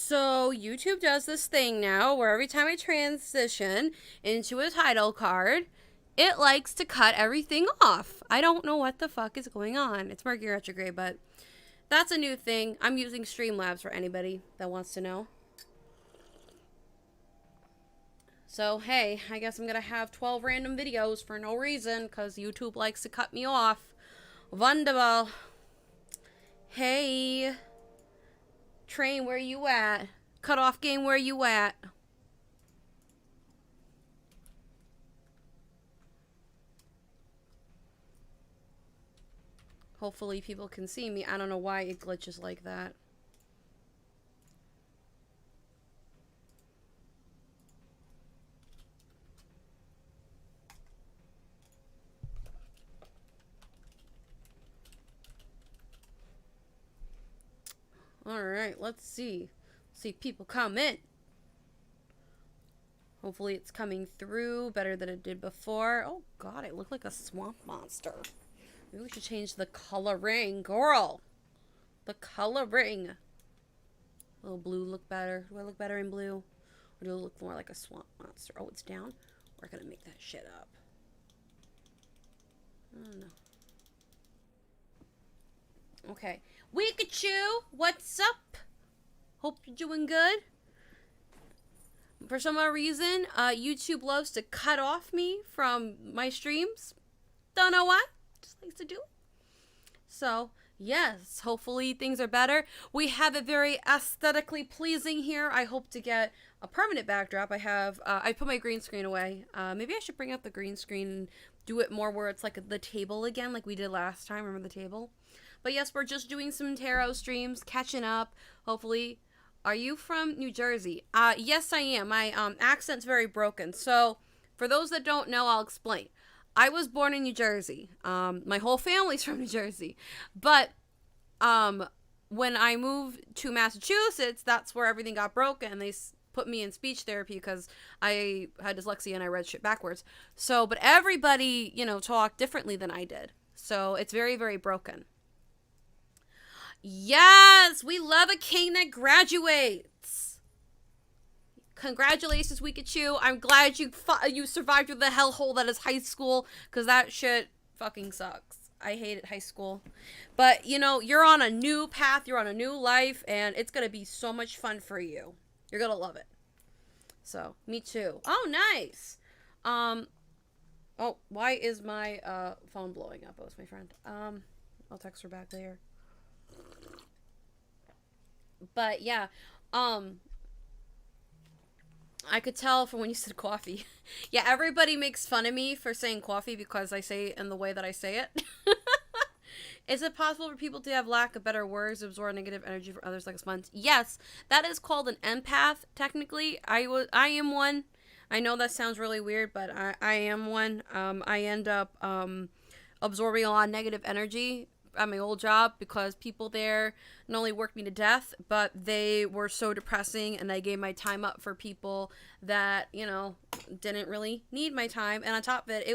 So YouTube does this thing now where every time I transition into a title card, it likes to cut everything off. I don't know what the fuck is going on. It's Mercury retrograde, but that's a new thing. I'm using Streamlabs for anybody that wants to know. So, hey, I guess I'm gonna have 12 random videos for no reason because YouTube likes to cut me off. Wonderful. Hey, train, where you at? Cut off game, where you at? Hopefully people can see me. I don't know why it glitches like that. Alright, let's see. See people come in. Hopefully it's coming through better than it did before. Oh god, I look like a swamp monster. Maybe we should change the coloring, girl. The coloring. Will blue look better? Do I look better in blue? Or do I look more like a swamp monster? Oh, it's down? We're gonna make that shit up. I don't know. Okay. Weekachu, what's up? Hope you're doing good. For some odd reason, YouTube loves to cut off me from my streams. Don't know why. Just likes to do. So, yes, hopefully things are better. We have it very aesthetically pleasing here. I hope to get a permanent backdrop. I put my green screen away. Maybe I should bring up the green screen and do it more where it's like the table again, like we did last time. Remember the table? But yes, we're just doing some tarot streams, catching up, hopefully. Are you from New Jersey? Yes, I am. My accent's very broken. So, for those that don't know, I'll explain. I was born in New Jersey. My whole family's from New Jersey. But when I moved to Massachusetts, that's where everything got broken. And they put me in speech therapy because I had dyslexia and I read shit backwards. So, but everybody, talked differently than I did. So, it's very, very broken. Yes, we love a king that graduates. Congratulations, Weekachu. I'm glad you survived through the hellhole that is high school, because that shit fucking sucks. I hated high school. But, you're on a new path, you're on a new life, and it's going to be so much fun for you. You're going to love it. So, me too. Oh, nice. Oh, why is my phone blowing up? Oh, it's my friend. I'll text her back later. But yeah, I could tell from when you said coffee. Yeah, everybody makes fun of me for saying coffee because I say it in the way that I say it. Is it possible for people to have lack of better words, absorb negative energy for others like a sponge? Yes, that is called an empath, technically. I am one. I know that sounds really weird, but I am one. I end up absorbing a lot of negative energy at my old job because people there not only worked me to death, but they were so depressing, and I gave my time up for people that, didn't really need my time. And on top of it,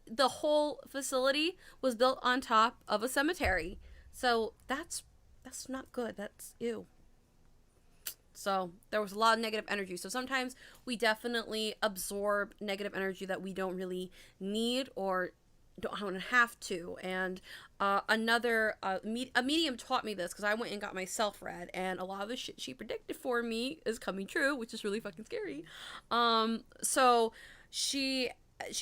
the whole facility was built on top of a cemetery. So that's not good. That's ew. So there was a lot of negative energy. So sometimes we definitely absorb negative energy that we don't really need or don't have to. And a medium taught me this because I went and got myself read, and a lot of the shit she predicted for me is coming true, which is really fucking scary. So she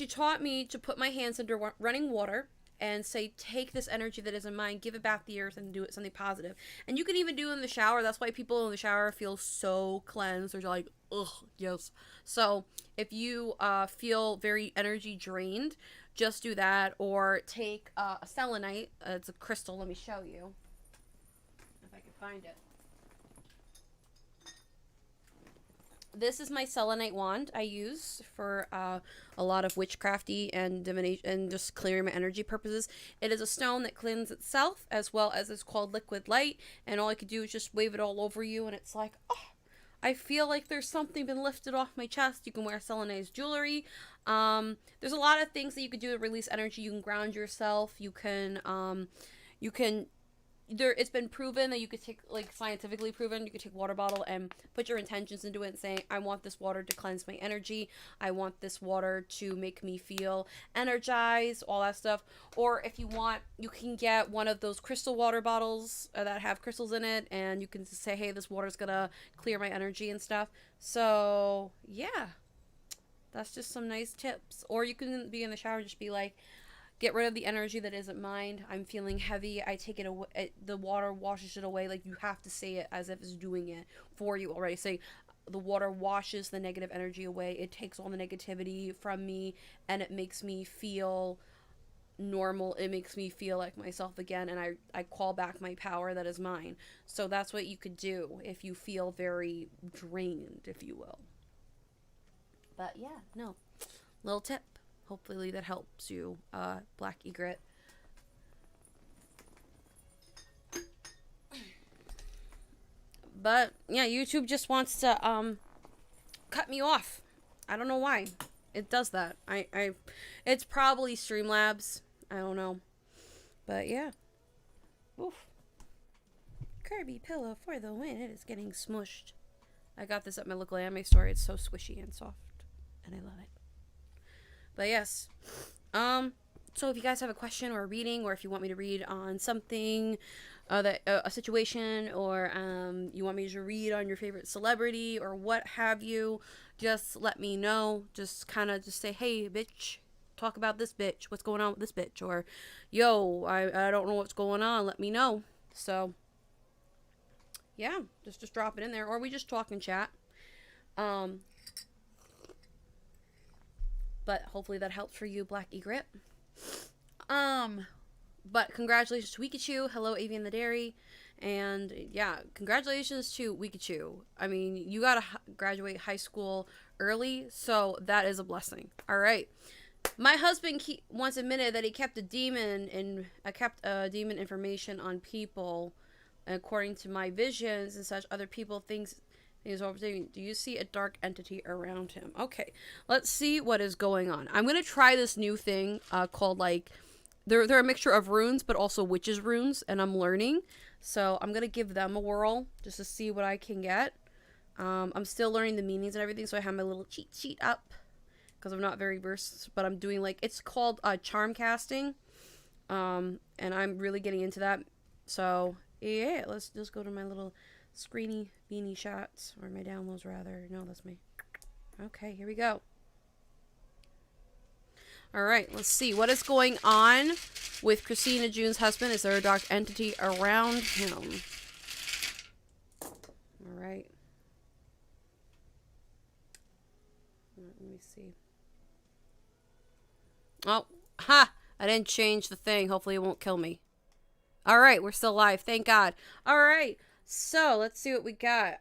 taught me to put my hands under running water and say, take this energy that is in mine, give it back to the earth, and do it something positive. And you can even do it in the shower. That's why people in the shower feel so cleansed. They're like, ugh, yes. So if you feel very energy drained, just do that, or take a selenite. It's a crystal. Let me show you if I can find it. This is my selenite wand I use for a lot of witchcrafty and divination and just clearing my energy purposes. It is a stone that cleanses itself, as well as it's called liquid light, and all I could do is just wave it all over you, and it's like, oh, I feel like there's something been lifted off my chest. You can wear selenite jewelry. There's a lot of things that you can do to release energy. You can ground yourself. You can it's been proven that you could take, like, scientifically proven, you could take water bottle and put your intentions into it and say, I want this water to cleanse my energy, I want this water to make me feel energized, all that stuff. Or if you want, you can get one of those crystal water bottles that have crystals in it, and you can say, hey, this water's gonna clear my energy and stuff. So yeah, that's just some nice tips. Or you can be in the shower and just be like, get rid of the energy that isn't mine. I'm feeling heavy. I take it away. The water washes it away. Like, you have to say it as if it's doing it for you already. Say, the water washes the negative energy away. It takes all the negativity from me, and it makes me feel normal. It makes me feel like myself again, and I call back my power that is mine. So that's what you could do if you feel very drained, if you will. But yeah, no. Little tip. Hopefully that helps you, Black Egret. But yeah, YouTube just wants to cut me off. I don't know why it does that. It's probably Streamlabs. I don't know. But yeah. Oof. Kirby pillow for the win. It is getting smushed. I got this at my local anime store. It's so squishy and soft, and I love it. But yes, so if you guys have a question or a reading, or if you want me to read on something, a situation, or you want me to read on your favorite celebrity or what have you, just let me know. Just kind of just say, hey, bitch, talk about this bitch. What's going on with this bitch? Or, yo, I don't know what's going on. Let me know. So, yeah, just drop it in there. Or we just talk and chat. But hopefully that helped for you, Black Egret. But congratulations to Wikachu. Hello, Avian the Dairy. And yeah, congratulations to Wikachu. I mean, you gotta graduate high school early, so that is a blessing. All right. My husband once admitted that he kept a demon information on people, according to my visions and such. Other people thinks. Do you see a dark entity around him? Okay, let's see what is going on. I'm going to try this new thing called, like, they're a mixture of runes, but also witches' runes, and I'm learning. So I'm going to give them a whirl just to see what I can get. I'm still learning the meanings and everything, so I have my little cheat sheet up because I'm not very versed, but I'm doing, like, it's called charm casting, and I'm really getting into that. So, yeah, let's just go to my little screeny beanie shots, or my downloads rather. No, that's me. Okay, here we go. Alright, let's see what is going on with Christina June's husband. Is there a dark entity around him? Alright. Let me see. Oh, ha! I didn't change the thing. Hopefully it won't kill me. Alright, we're still alive. Thank God. Alright. So, let's see what we got.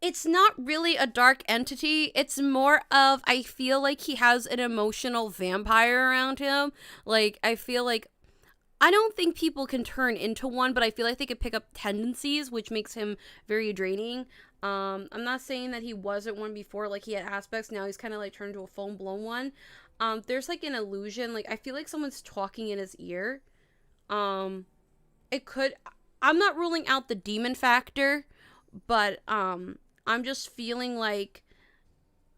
It's not really a dark entity. It's more of, I feel like he has an emotional vampire around him. Like, I feel like, I don't think people can turn into one, but I feel like they could pick up tendencies, which makes him very draining. I'm not saying that he wasn't one before, like, he had aspects. Now he's kind of, like, turned into a full-blown one. There's, like, an illusion. Like, I feel like someone's talking in his ear. It could, I'm not ruling out the demon factor, but, I'm just feeling like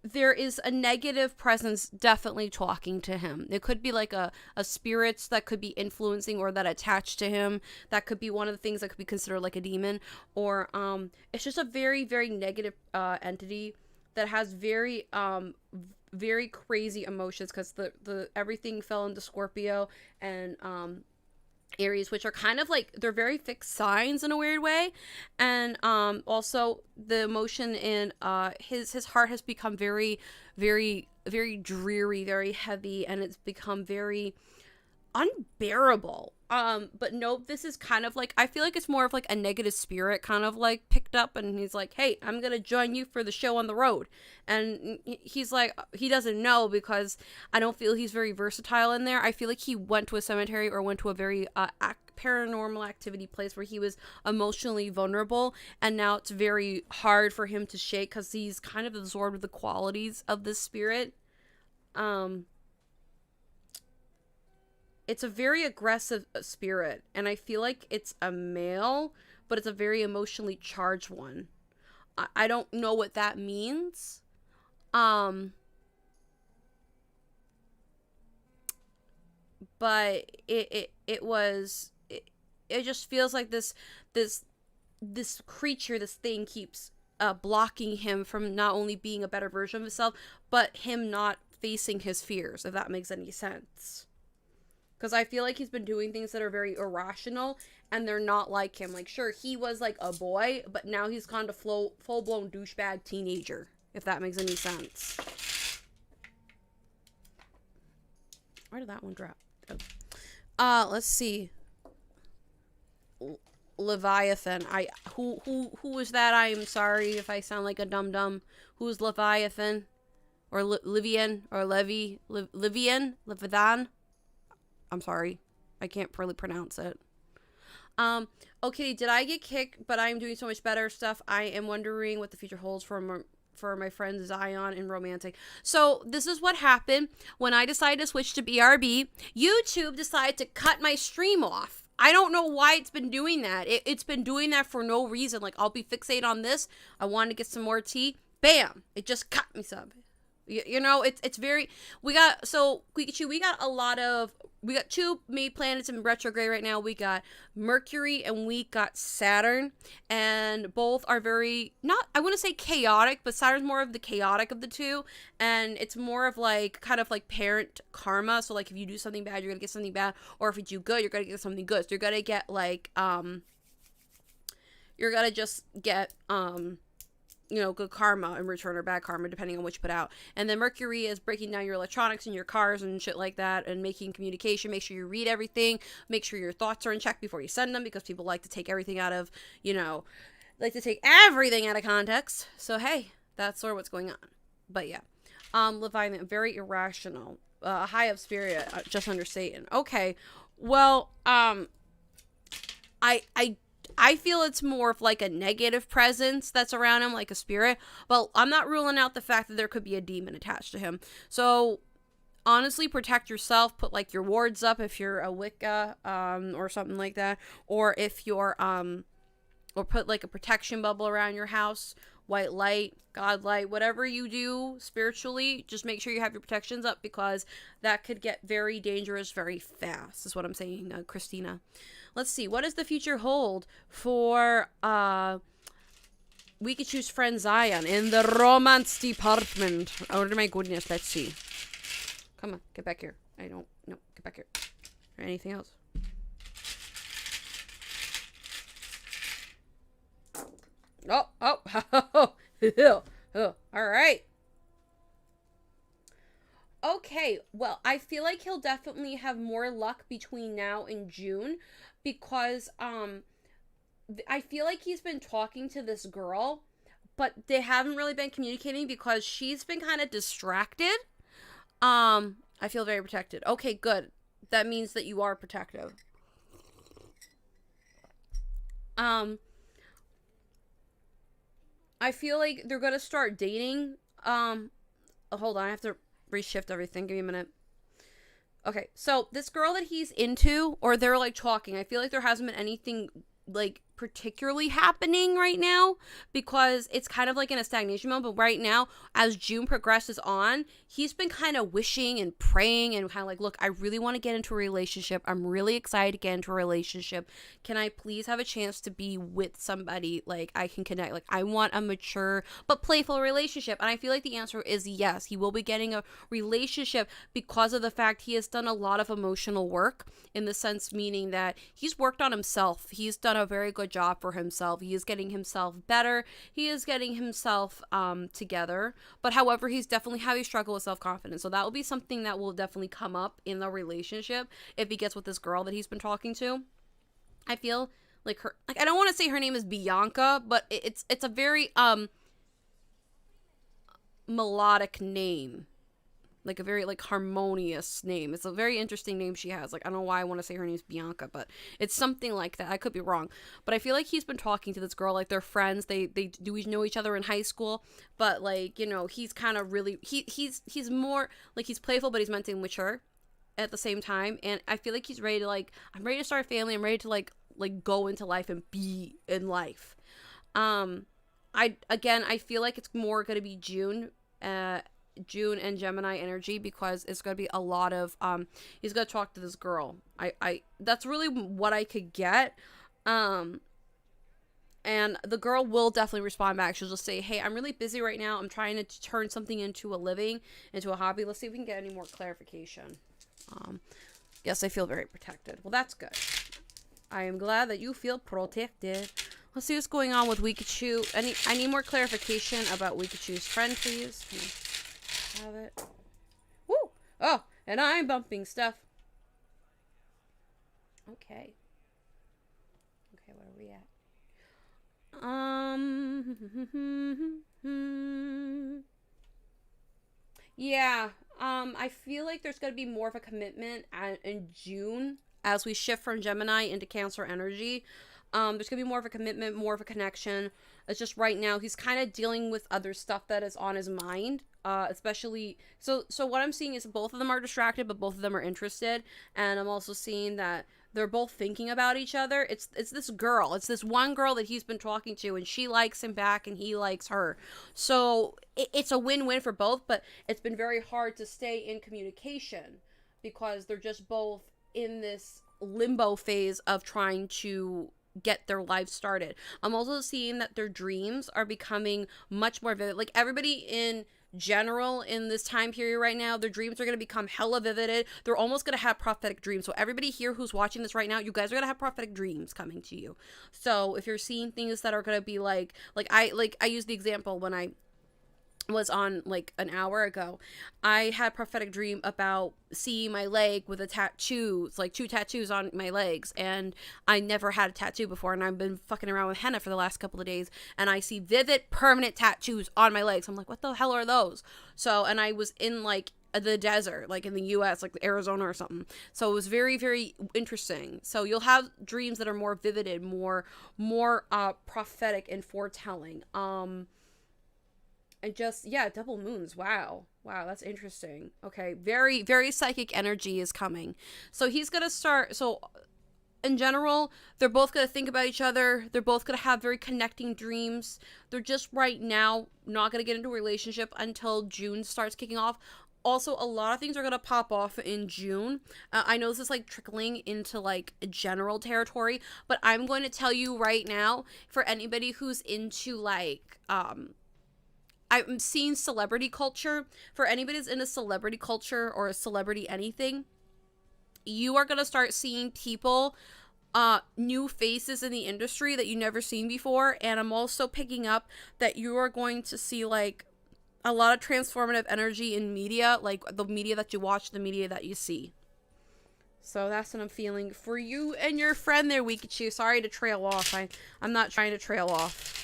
there is a negative presence definitely talking to him. It could be like a spirits that could be influencing or that attached to him. That could be one of the things that could be considered like a demon. Or it's just a very, very negative entity that has very very crazy emotions, because the everything fell into Scorpio and Aries, which are kind of like, they're very fixed signs in a weird way. And also the emotion in his heart has become very, very, very dreary, very heavy, and it's become very unbearable. But no, this is kind of like, I feel like it's more of like a negative spirit kind of like picked up, and he's like, hey, I'm gonna join you for the show on the road. And he's like, he doesn't know, because I don't feel he's very versatile in there. I feel like he went to a cemetery or went to a very paranormal activity place where he was emotionally vulnerable, and now it's very hard for him to shake because he's kind of absorbed with the qualities of this spirit. It's a very aggressive spirit, and I feel like it's a male, but it's a very emotionally charged one. I don't know what that means. But it just feels like this creature, this thing keeps blocking him from not only being a better version of himself, but him not facing his fears, if that makes any sense. Because I feel like he's been doing things that are very irrational, and they're not like him. Like, sure, he was like a boy, but now he's kind of full-blown douchebag teenager, if that makes any sense. Where did that one drop? Let's see. Leviathan. Who is that? I am sorry if I sound like a dum-dum. Who's Leviathan? Or Livian? Or Livian? Leviathan? I'm sorry. I can't really pronounce it. Okay, did I get kicked, but I'm doing so much better stuff? I am wondering what the future holds for my friend Zion and Romantic. So this is what happened when I decided to switch to BRB. YouTube decided to cut my stream off. I don't know why it's been doing that. It's been doing that for no reason. Like, I'll be fixated on this. I want to get some more tea. Bam! It just cut me some. You know, it's very, we got two main planets in retrograde right now. We got Mercury and we got Saturn, and both are very, not, I wouldn't say chaotic, but Saturn's more of the chaotic of the two, and it's more of like, kind of like parent karma. So like, if you do something bad, you're gonna get something bad, or if you do good, you're gonna get something good. So you're gonna get like, you're gonna just get, good karma in return, or bad karma, depending on what you put out. And then Mercury is breaking down your electronics and your cars and shit like that, and making communication. Make sure you read everything. Make sure your thoughts are in check before you send them, because people like to take everything out of, everything out of context. So, hey, that's sort of what's going on. But yeah, Leviathan, very irrational. High of spirit, just under Satan. Okay, well, I feel it's more of like a negative presence that's around him, like a spirit, but I'm not ruling out the fact that there could be a demon attached to him. So honestly, protect yourself. Put like your wards up if you're a Wicca, or something like that, or if you're or put like a protection bubble around your house, white light, God light, whatever you do spiritually, just make sure you have your protections up, because that could get very dangerous very fast, is what I'm saying, Christina. Let's see, what does the future hold for we could choose friend Zion in the romance department. Oh my goodness, let's see. Come on, get back here. No, get back here. Or anything else? Oh, all right. Okay, well, I feel like he'll definitely have more luck between now and June, because I feel like he's been talking to this girl, but they haven't really been communicating because she's been kind of distracted. I feel very protected. Okay, good. That means that you are protective. I feel like they're gonna start dating. Hold on, I have to reshift everything. Give me a minute. Okay, so this girl that he's into, or they're like talking, I feel like there hasn't been anything like particularly happening right now, because it's kind of like in a stagnation mode. But right now, as June progresses on, he's been kind of wishing and praying and kind of like, look, I really want to get into a relationship. I'm really excited to get into a relationship. Can I please have a chance to be with somebody like I can connect? Like, I want a mature but playful relationship. And I feel like the answer is yes. He will be getting a relationship because of the fact he has done a lot of emotional work, in the sense meaning that he's worked on himself. He's done a very good job for himself. He is getting himself better. He is getting himself together. But however, he's definitely having struggle with self-confidence. So that will be something that will definitely come up in the relationship if he gets with this girl that he's been talking to. I feel like her, like, I don't want to say her name is Bianca, but it's a very melodic name. Like a very like harmonious name. It's a very interesting name she has. Like, I don't know why I want to say her name's Bianca, but it's something like that. I could be wrong, but I feel like he's been talking to this girl, like they're friends. They do know each other in high school, but like, you know, he's kind of really he's more like he's playful, but he's mentally mature at the same time. And I feel like he's ready to like, I'm ready to start a family. I'm ready to like go into life and be in life. I feel like it's more going to be June and Gemini energy, because it's going to be a lot of he's going to talk to this girl. I that's really what I could get. And the girl will definitely respond back. She'll just say, hey, I'm really busy right now. I'm trying to turn something into a living, into a hobby. Let's see if we can get any more clarification. Yes, I feel very protected. Well, that's good. I am glad that you feel protected. Let's see what's going on with Wikachu. I need more clarification about Wikachu's friend, please. Can I have it? Woo! Oh, and I'm bumping stuff. Okay. Okay, where are we at? Yeah. I feel like there's going to be more of a commitment in June as we shift from Gemini into Cancer energy. There's going to be more of a commitment, more of a connection. It's just right now he's kind of dealing with other stuff that is on his mind. Especially, so what I'm seeing is both of them are distracted, but both of them are interested. And I'm also seeing that they're both thinking about each other. It's this girl. It's this one girl that he's been talking to, and she likes him back and he likes her. So it's a win-win for both, but it's been very hard to stay in communication because they're just both in this limbo phase of trying to get their life started. I'm also seeing that their dreams are becoming much more vivid. Like, everybody in general in this time period right now, their dreams are going to become hella vivid. They're almost going to have prophetic dreams. So everybody here who's watching this right now, you guys are going to have prophetic dreams coming to you. So if you're seeing things that are going to be like I use the example when I was on like an hour ago, I had a prophetic dream about seeing my leg with a tattoo. It's like 2 tattoos on my legs, and I never had a tattoo before, and I've been fucking around with henna for the last couple of days, and I see vivid permanent tattoos on my legs. I'm like, what the hell are those? So, and I was in like the desert, like in the US, like Arizona or something. So it was very, very interesting. So you'll have dreams that are more vivid and more prophetic and foretelling. And just, yeah, double moons. Wow, that's interesting. Okay, very, very psychic energy is coming. So he's going to start, so in general, they're both going to think about each other. They're both going to have very connecting dreams. They're just right now not going to get into a relationship until June starts kicking off. Also, a lot of things are going to pop off in June. I know this is like trickling into like general territory, but I'm going to tell you right now, for anybody who's into like, I'm seeing celebrity culture. For anybody that's into celebrity culture or a celebrity anything, you are going to start seeing people, new faces in the industry that you've never seen before. And I'm also picking up that you are going to see like a lot of transformative energy in media, like the media that you watch, the media that you see. So that's what I'm feeling for you and your friend there, Wikachu. Sorry to trail off. I'm not trying to trail off.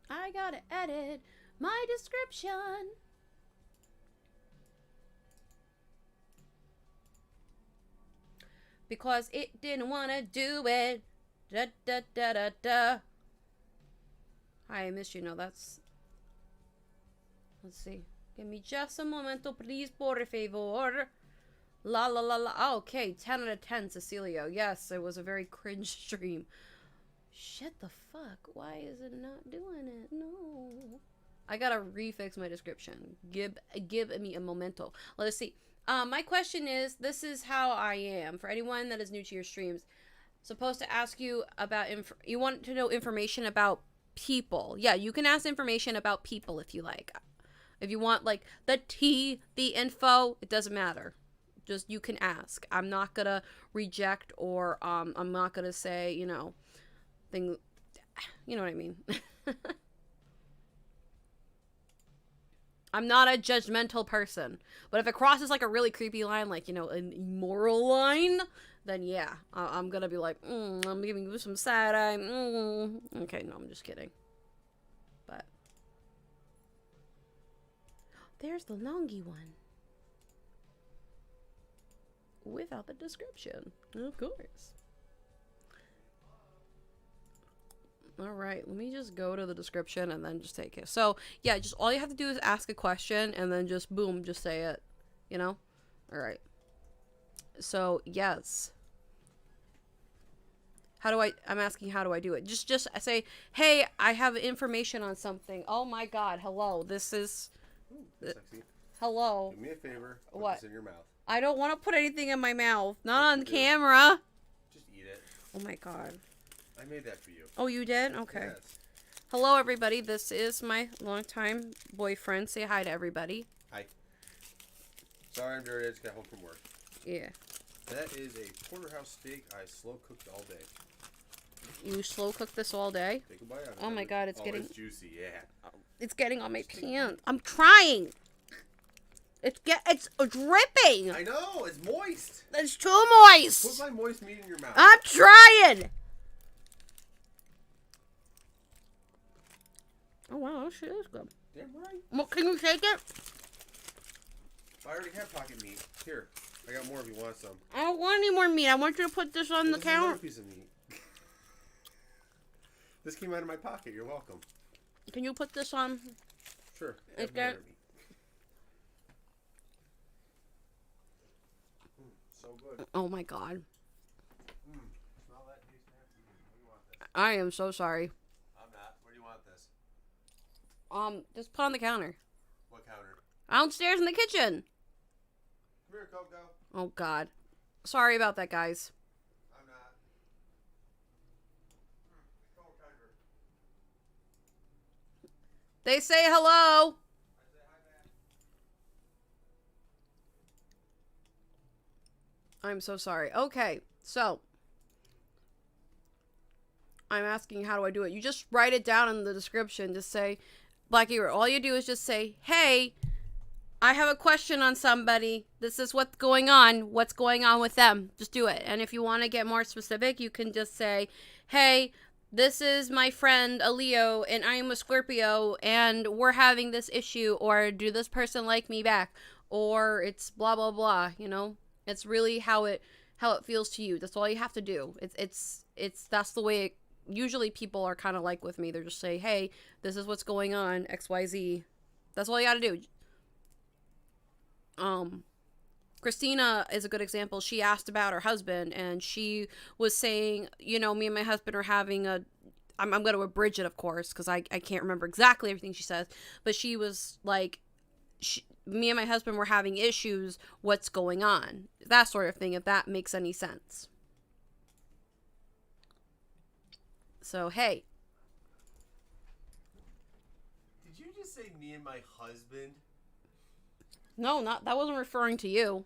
I gotta edit my description. Because it didn't want to do it. Da da da da da. Hi, I missed you. No, that's... Let's see. Give me just a momento, please, por favor. La la la la. Oh, okay, 10 out of 10, Cecilio. Yes, it was a very cringe stream. Shit the fuck. Why is it not doing it? No. I gotta refix my description. Give me a momento. Let's see. My question is, this is how I am. For anyone that is new to your streams, supposed to ask you about you want to know information about people. Yeah, you can ask information about people if you like. If you want, like, the tea, the info, it doesn't matter. Just, you can ask. I'm not gonna reject or, I'm not gonna say, you know, thing, you know what I mean? I'm not a judgmental person. But if it crosses, like, a really creepy line, like, you know, an immoral line, then yeah, I'm gonna be like, I'm giving you some side eye. Okay, no, I'm just kidding. But there's the longy one. Without the description, of course. Alright, let me just go to the description and then just take it. So, yeah, just all you have to do is ask a question and then just, boom, just say it. You know? Alright. So, yes. I'm asking how do I do it? Just say, hey, I have information on something. Oh my god, hello, this is... Sexy. Hello. Do me a favor. Put What? this in your mouth. I don't want to put anything in my mouth. Not on camera. Just eat it. Oh my god. I made that for you. Oh, you did? Okay. Yes. Hello, everybody. This is my longtime boyfriend. Say hi to everybody. Hi. Sorry I'm dirty. I just got home from work. Yeah. That is a porterhouse steak I slow cooked all day. You slow cook this all day? Take a bite out of it. Oh my god, it's getting... It's juicy, yeah. It's getting on my pants. I'm trying. It's dripping. I know. It's moist. It's too moist. Put my moist meat in your mouth. I'm trying. Oh wow, that shit is good. Damn right. Well, can you shake it? I already have pocket meat. Here, I got more if you want some. I don't want any more meat. I want you to put this on the This is another counter. piece of meat. This came out of my pocket. You're welcome. Can you put this on? Sure. It's got... So good. Oh my god. Smell that, taste that. Where do you want this? I am so sorry. I'm not. Where do you want this? Just put on the counter. What counter? Downstairs in the kitchen. Come here, Coco. Oh god. Sorry about that, guys. I'm not. They say hello. I say hi back. I'm so sorry. Okay, so I'm asking how do I do it. You just write it down in the description. Just say, Blackie, all you do is just say, hey, I have a question on somebody. This is what's going on. What's going on with them? Just do it. And if you want to get more specific, you can just say, hey, this is my friend, a Leo, and I'm a Scorpio, and we're having this issue, or do this person like me back? Or it's blah, blah, blah, you know? It's really how it feels to you. That's all you have to do. That's the way usually people are kind of like with me. They're just say, hey, this is what's going on, XYZ. That's all you got to do. Christina is a good example. She asked about her husband, and she was saying, you know, me and my husband are having I'm going to abridge it, of course, because I can't remember exactly everything she says, but she was like, me and my husband were having issues, what's going on? That sort of thing, if that makes any sense. So, hey. Did you just say me and my husband? No, that wasn't referring to you.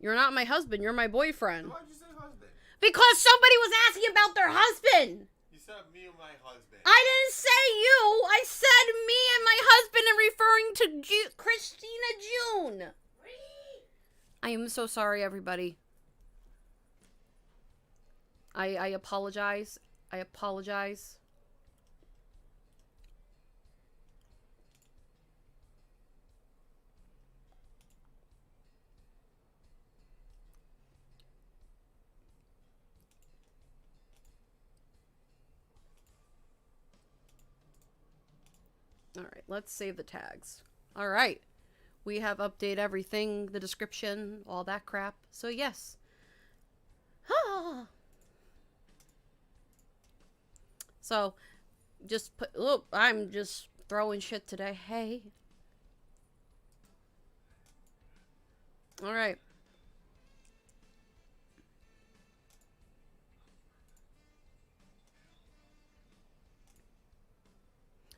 You're not my husband, you're my boyfriend. Why'd you say husband? Because somebody was asking about their husband. You said me and my husband. I didn't say you. I said me and my husband and referring to Christina June. I am so sorry, everybody. I apologize. I apologize. All right, let's save the tags. All right. We have updated everything, the description, all that crap. So, yes. So, just put... Oh, I'm just throwing shit today. Hey. All right.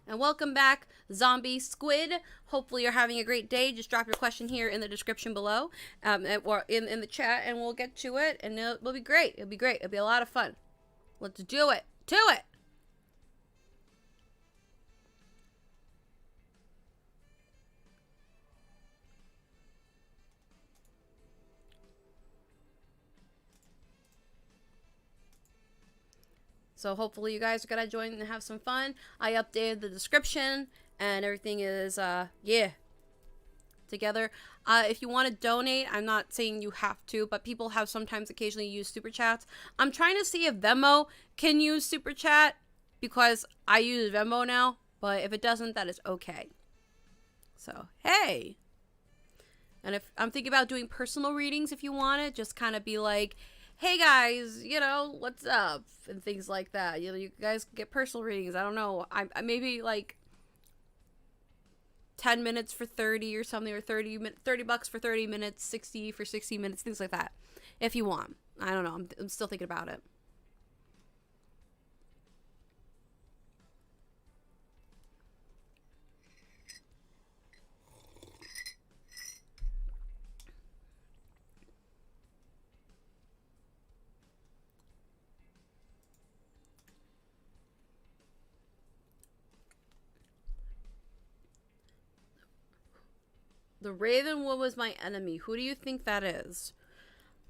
And welcome back, Zombie Squid. Hopefully you're having a great day. Just drop your question here in the description below, or in the chat, and we'll get to it, and it'll be great. It'll be great. It'll be a lot of fun. Let's do it. Do it! So hopefully you guys are gonna join and have some fun. I updated the description and everything is yeah, together. If you want to donate, I'm not saying you have to, but people have sometimes occasionally used super chats. I'm trying to see if Venmo can use super chat because I use Venmo now, but if it doesn't, that is okay. So hey. And if I'm thinking about doing personal readings, if you want it, just kind of be like, hey guys, you know, what's up? And things like that. You know, you guys get personal readings. I don't know. I maybe like 10 minutes for 30 or something, or 30 bucks for 30 minutes, 60 for 60 minutes, things like that. If you want. I don't know. I'm still thinking about it. The Ravenwood was my enemy. Who do you think that is?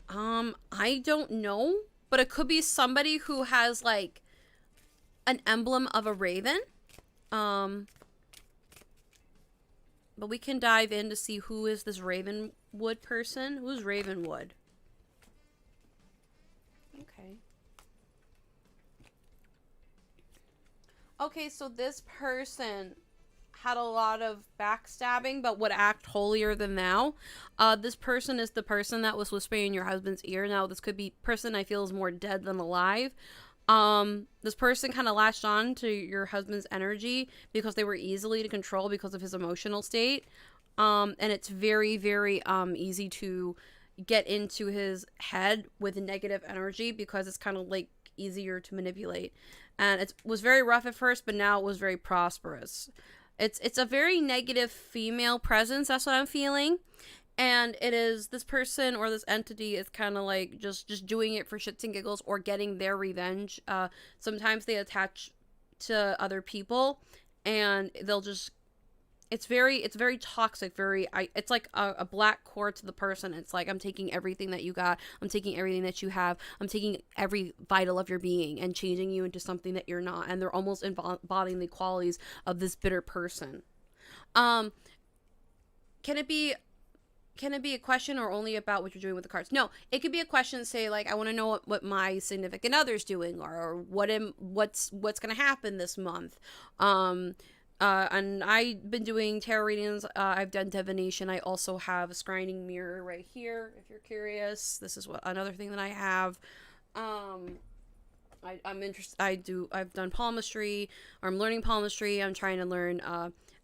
I don't know, but it could be somebody who has like an emblem of a raven. But we can dive in to see who is this Ravenwood person. Who's Ravenwood? Okay. Okay, so this person had a lot of backstabbing, but would act holier than thou. This person is the person that was whispering in your husband's ear. Now, this could be person I feel is more dead than alive. This person kind of latched on to your husband's energy because they were easily to control because of his emotional state. And it's very, very easy to get into his head with negative energy because it's kind of like easier to manipulate. And it was very rough at first, but now it was very prosperous. It's a very negative female presence. That's what I'm feeling. And it is this person or this entity is kind of like just doing it for shits and giggles or getting their revenge. Sometimes they attach to other people and they'll just, it's very toxic. It's like a black cord to the person. It's like, I'm taking everything that you got. I'm taking everything that you have. I'm taking every vital of your being and changing you into something that you're not. And they're almost embodying the qualities of this bitter person. Can it be a question or only about what you're doing with the cards? No, it could be a question, say like, I want to know what my significant other's doing, or what's going to happen this month. And I've been doing tarot readings. I've done divination. I also have a scrying mirror right here, if you're curious. This is another thing that I have. I'm interested. I've done palmistry, or I'm learning palmistry. I'm trying to learn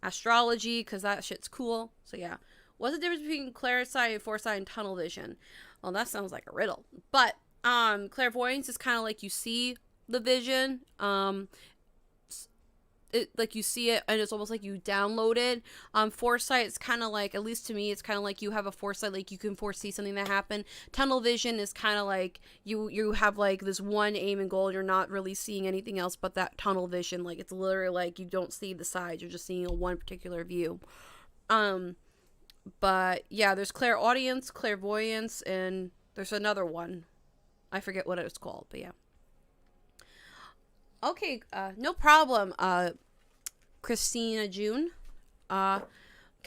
astrology because that shit's cool. So yeah. What's the difference between clairsight, foresight, and tunnel vision? Well, that sounds like a riddle. But clairvoyance is kind of like you see the vision. Like you see it and it's almost like you download it. Foresight is kind of like, at least to me, it's kind of like you have a foresight, like you can foresee something that happened. Tunnel vision is kind of like you have like this one aim and goal. You're not really seeing anything else but that tunnel vision. Like it's literally like you don't see the sides. You're just seeing a one particular view. But yeah, there's clairaudience, clairvoyance, and there's another one. I forget what it's called, but yeah. Okay, no problem, Christina June. Can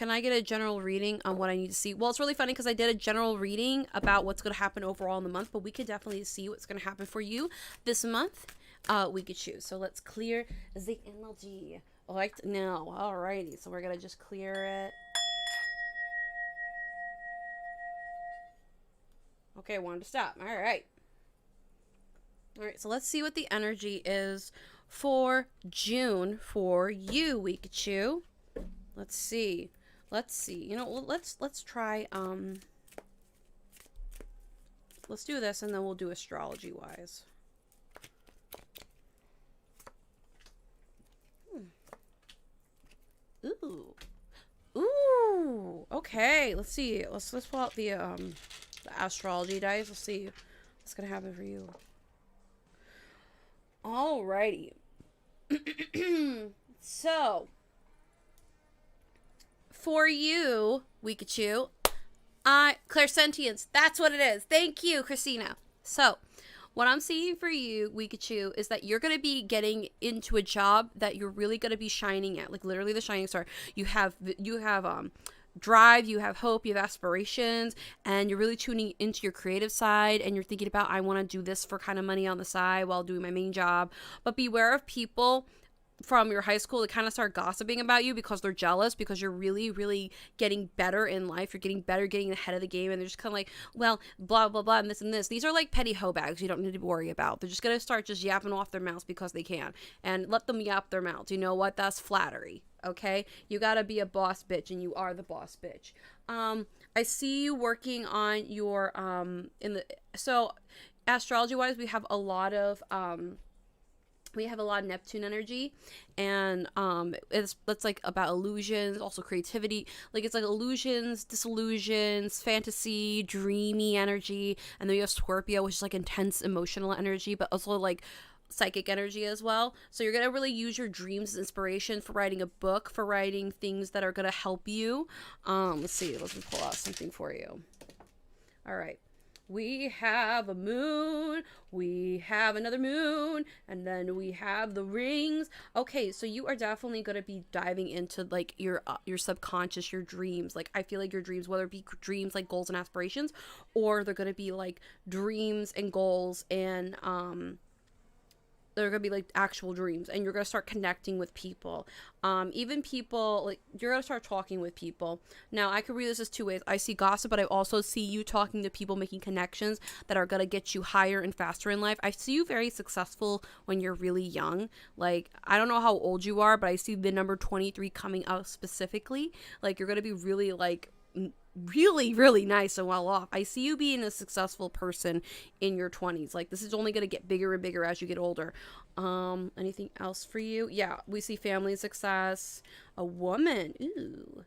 I get a general reading on what I need to see? Well, it's really funny because I did a general reading about what's going to happen overall in the month, but we could definitely see what's going to happen for you this month. We could choose. So let's clear the energy right now. Alrighty, so we're going to just clear it. Okay, I wanted to stop. Alright. Alright, so let's see what the energy is for June for you, Weekachu. Let's see. You know, let's try, let's do this and then we'll do astrology-wise. Ooh. Ooh. Okay. Let's see. Let's pull out the astrology dice. Let's see what's gonna happen for you. Alrighty. So, for you, Wikachu, clairsentience. That's what it is. Thank you, Christina. So, what I'm seeing for you, Wikachu, is that you're going to be getting into a job that you're really going to be shining at, like literally the shining star. You have drive, you have hope, you have aspirations, and you're really tuning into your creative side, and you're thinking about, I want to do this for kind of money on the side while doing my main job. But beware of people from your high school to kind of start gossiping about you because they're jealous, because you're really, really getting better in life. You're getting better, getting ahead of the game, and they're just kind of like, well, blah, blah, blah, and this and this. These are like petty hoe bags you don't need to worry about. They're just going to start just yapping off their mouths because they can, and let them yap their mouths. You know what? That's flattery. Okay? You got to be a boss bitch, and you are the boss bitch. I see you working on your, so astrology wise, we have a lot of Neptune energy, and that's like about illusions, also creativity. Like it's like illusions, disillusions, fantasy, dreamy energy, and then you have Scorpio, which is like intense emotional energy, but also like psychic energy as well. So you're gonna really use your dreams as inspiration for writing a book, for writing things that are gonna help you. Let's see. Let me pull out something for you. All right. We have a moon, we have another moon, and then we have the rings. Okay, so you are definitely going to be diving into like your subconscious, your dreams. Like I feel like your dreams, whether it be dreams like goals and aspirations, or they're going to be like dreams and goals, and they're gonna be like actual dreams, and you're gonna start connecting with people, even people, like you're gonna start talking with people. Now I could read this as two ways. I see gossip, but I also see you talking to people, making connections that are gonna get you higher and faster in life. I see you very successful when you're really young. Like I don't know how old you are, but I see the number 23 coming out specifically. Like you're gonna be really like really, really nice and well off. I see you being a successful person in your 20s. Like this is only going to get bigger and bigger as you get older. Anything else for you? Yeah, we see family success, a woman. Ooh.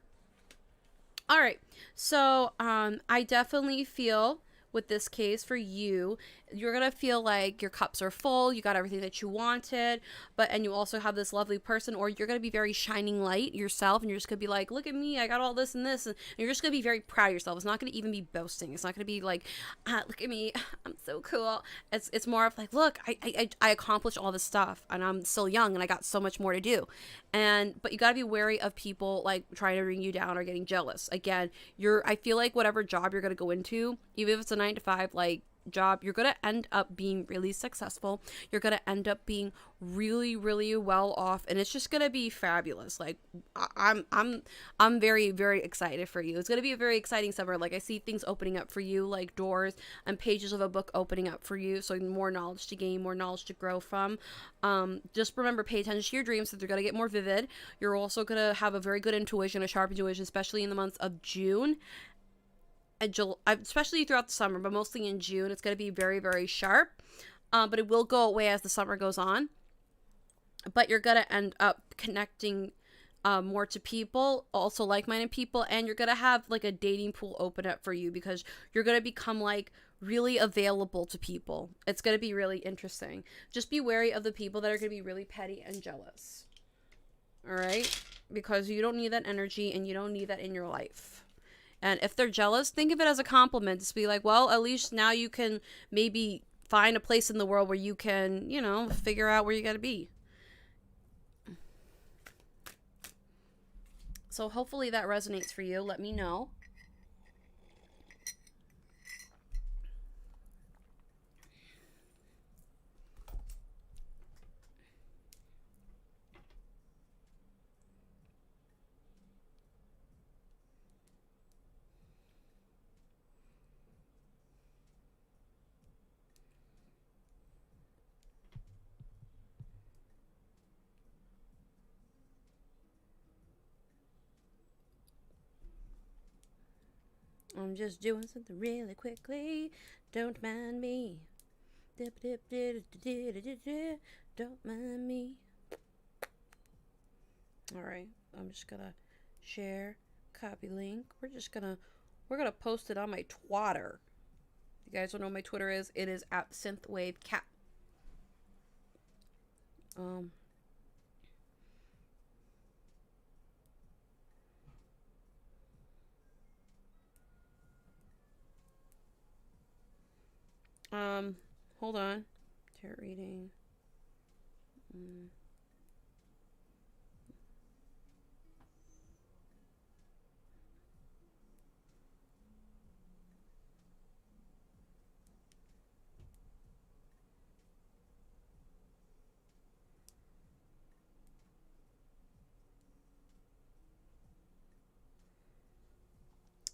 All right. So, I definitely feel with this case for you, you're gonna feel like your cups are full, you got everything that you wanted, and you also have this lovely person, or you're gonna be very shining light yourself, and you're just gonna be like, look at me, I got all this and this, and you're just gonna be very proud of yourself. It's not gonna even be boasting. It's not gonna be like, look at me, I'm so cool. It's more of like, look, I accomplished all this stuff, and I'm still young, and I got so much more to do. But you gotta be wary of people like trying to bring you down or getting jealous. Again, I feel like whatever job you're gonna go into, even if it's a 9-to-5 like job, you're gonna end up being really successful. You're gonna end up being really, really well off, and it's just gonna be fabulous. Like I'm very, very excited for you. It's gonna be a very exciting summer. Like I see things opening up for you, like doors and pages of a book opening up for you, so more knowledge to gain, more knowledge to grow from. Just remember, pay attention to your dreams, so they're gonna get more vivid. You're also gonna have a very good intuition, a sharp intuition, especially in the months of June and July, especially throughout the summer, but mostly in June. It's going to be very, very sharp, but it will go away as the summer goes on. But you're going to end up connecting more to people, also like-minded people, and you're going to have like a dating pool open up for you, because you're going to become like really available to people. It's going to be really interesting. Just be wary of the people that are going to be really petty and jealous. All right? Because you don't need that energy, and you don't need that in your life. And if they're jealous, think of it as a compliment. Just be like, well, at least now you can maybe find a place in the world where you can, figure out where you got to be. So hopefully that resonates for you. Let me know. I'm just doing something really quickly. Don't mind me. Don't mind me. All right. I'm just gonna share, copy link. We're gonna post it on my Twitter. You guys don't know what my Twitter is? It is at synthwavecat. Um. Hold on. Tarot reading.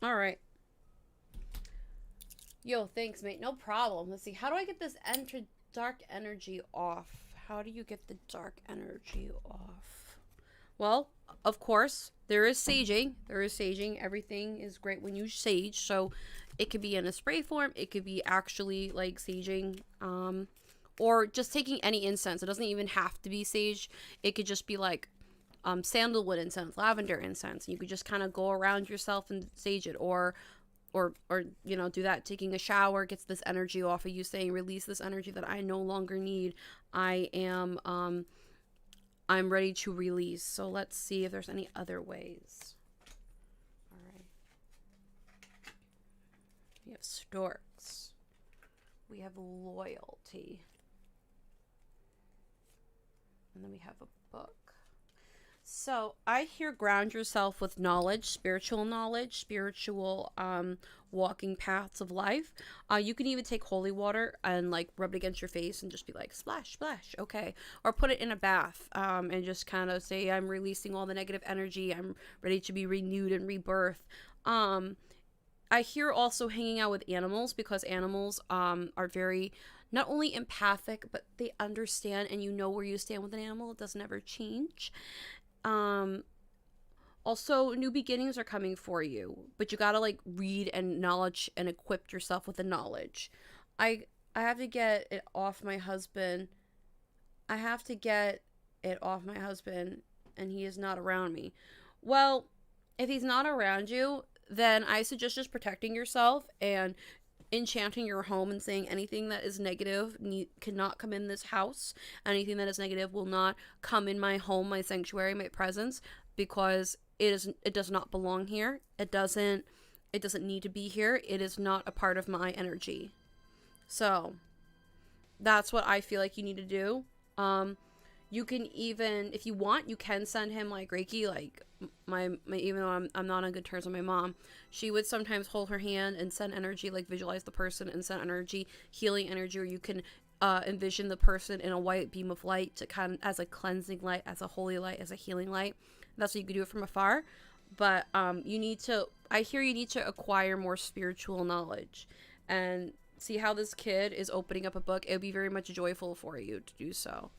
All right. Yo, thanks, mate. No problem. Let's see. How do I get this dark energy off? How do you get the dark energy off? Well, of course, there is saging. There is saging. Everything is great when you sage. So it could be in a spray form. It could be actually like saging. Or just taking any incense. It doesn't even have to be sage. It could just be like sandalwood incense, lavender incense. You could just kind of go around yourself and sage it. Or you know, do that. Taking a shower gets this energy off of you, saying release this energy that I no longer need. I'm ready to release. So let's see if there's any other ways. All right. We have storks. We have loyalty. And then we have a book. So I hear ground yourself with knowledge, spiritual walking paths of life. You can even take holy water and like rub it against your face and just be like splash, splash, okay. Or put it in a bath and just kind of say I'm releasing all the negative energy. I'm ready to be renewed and rebirth. I hear also hanging out with animals, because animals are very not only empathic, but they understand, and you know where you stand with an animal. It doesn't ever change. Also, new beginnings are coming for you, but you gotta like read and knowledge and equip yourself with the knowledge. I have to get it off my husband. I have to get it off my husband, and he is not around me. Well, if he's not around you, then I suggest just protecting yourself and enchanting your home and saying anything that is negative cannot come in this house. Anything that is negative will not come in my home, my sanctuary, my presence, because it does not belong here. It doesn't need to be here. It is not a part of my energy. So that's what I feel like you need to do. You can even, if you want, you can send him like Reiki. Like my even though I'm not on good terms with my mom, she would sometimes hold her hand and send energy, like visualize the person and send energy, healing energy, or you can envision the person in a white beam of light to kind of as a cleansing light, as a holy light, as a healing light. That's what you can do it from afar. But you need to acquire more spiritual knowledge and see how this kid is opening up a book. It would be very much joyful for you to do so.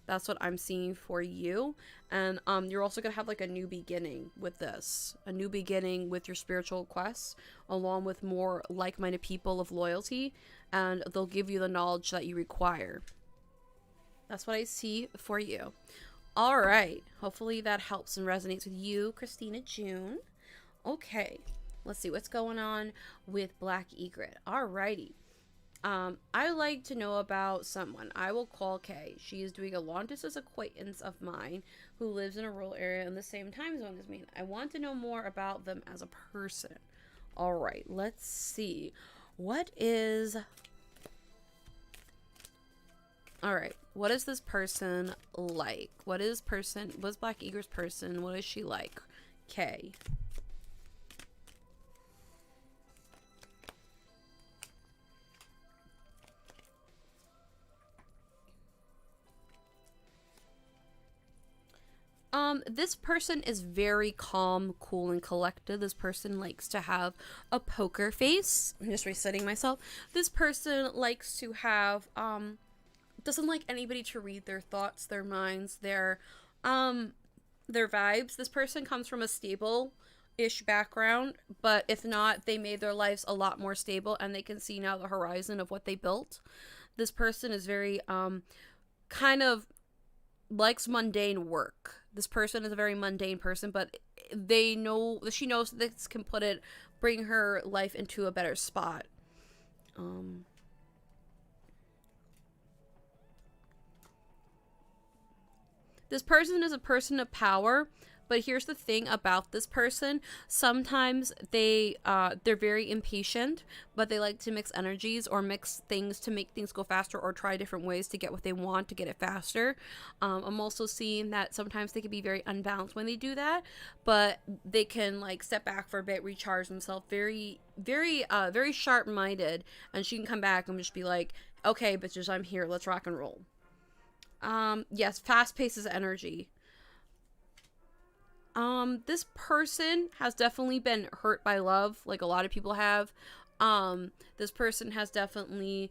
That's what I'm seeing for you. And you're also going to have like a new beginning with this. A new beginning with your spiritual quests, along with more like-minded people of loyalty. And they'll give you the knowledge that you require. That's what I see for you. All right. Hopefully that helps and resonates with you, Christina June. Okay. Let's see what's going on with Black Egret. All righty. I like to know about someone. I will call Kay. She is doing a long distance acquaintance of mine who lives in a rural area in the same time zone as me. I want to know more about them as a person. All right, let's see. What is this person like? What's Black Egret's person? What is she like? Kay. This person is very calm, cool, and collected. This person likes to have a poker face. I'm just resetting myself. This person likes to have, doesn't like anybody to read their thoughts, their minds, their vibes. This person comes from a stable-ish background, but if not, they made their lives a lot more stable, and they can see now the horizon of what they built. This person is very, kind of likes mundane work. This person is a very mundane person, but she knows this can bring her life into a better spot. This person is a person of power, but here's the thing about this person. Sometimes they're very impatient, but they like to mix energies or mix things to make things go faster, or try different ways to get what they want to get it faster. I'm also seeing that sometimes they can be very unbalanced when they do that, but they can like step back for a bit, recharge themselves. Very, very, very sharp-minded, and she can come back and just be like, okay, bitches, I'm here. Let's rock and roll. Yes, fast-paced is energy. This person has definitely been hurt by love, like a lot of people have. This person has definitely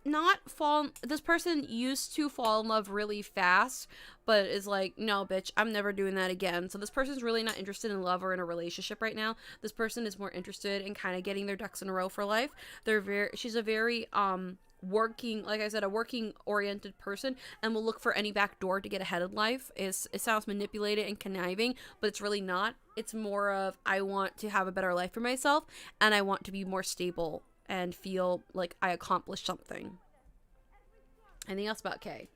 this person used to fall in love really fast, but is like, no, bitch, I'm never doing that again. So this person's really not interested in love or in a relationship right now. This person is more interested in kind of getting their ducks in a row for life. She's a very, working, like I said, a working oriented person, and will look for any back door to get ahead in life. It sounds manipulated and conniving, but it's really not. It's more of, I want to have a better life for myself, and I want to be more stable and feel like I accomplished something. Anything else about Kay?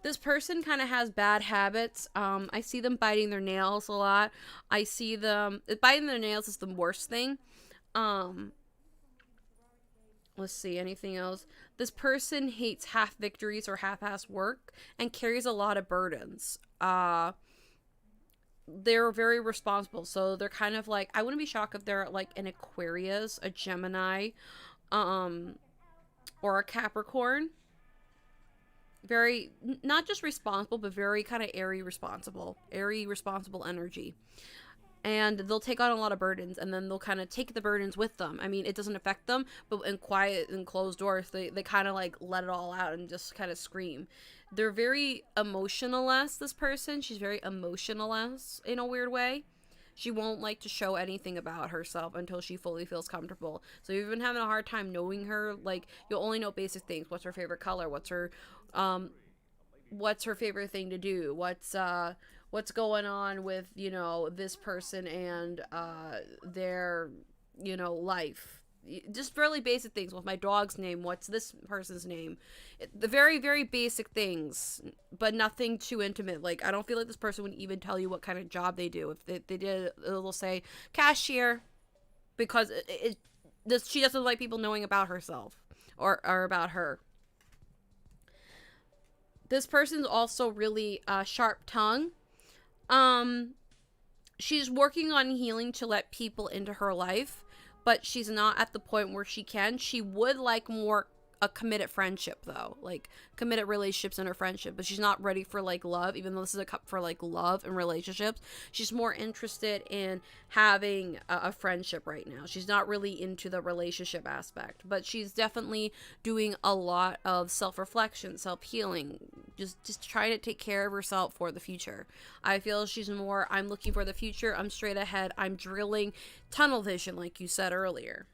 This person kind of has bad habits. I see them biting their nails a lot. I see them biting their nails is the worst thing. Let's see, anything else? This person hates half victories or half-assed work and carries a lot of burdens. They're very responsible, so they're kind of like, I wouldn't be shocked if they're like an Aquarius, a Gemini, or a Capricorn. Very, not just responsible, but very kind of airy responsible energy. And they'll take on a lot of burdens, and then they'll kind of take the burdens with them. I mean, it doesn't affect them, but in quiet and closed doors, they kind of like let it all out and just kind of scream. They're very emotionless, this person. She's very emotionless in a weird way. She won't like to show anything about herself until she fully feels comfortable. So if you've been having a hard time knowing her, like, you'll only know basic things. What's her favorite color? What's her favorite thing to do? What's going on with, this person and their, life. Just really basic things. What's my dog's name? What's this person's name? The very, very basic things, but nothing too intimate. Like, I don't feel like this person would even tell you what kind of job they do. If they did, they'll say cashier, because she doesn't like people knowing about herself or about her. This person's also really sharp tongue. She's working on healing to let people into her life, but she's not at the point where she can. She would like more a committed friendship, though, like committed relationships in her friendship, but she's not ready for like love, even though this is a cup for like love and relationships. She's more interested in having a friendship right now. She's not really into the relationship aspect, but she's definitely doing a lot of self-reflection, self-healing, just trying to take care of herself for the future. I feel she's more, I'm looking for the future, I'm straight ahead, I'm drilling, tunnel vision, like you said earlier.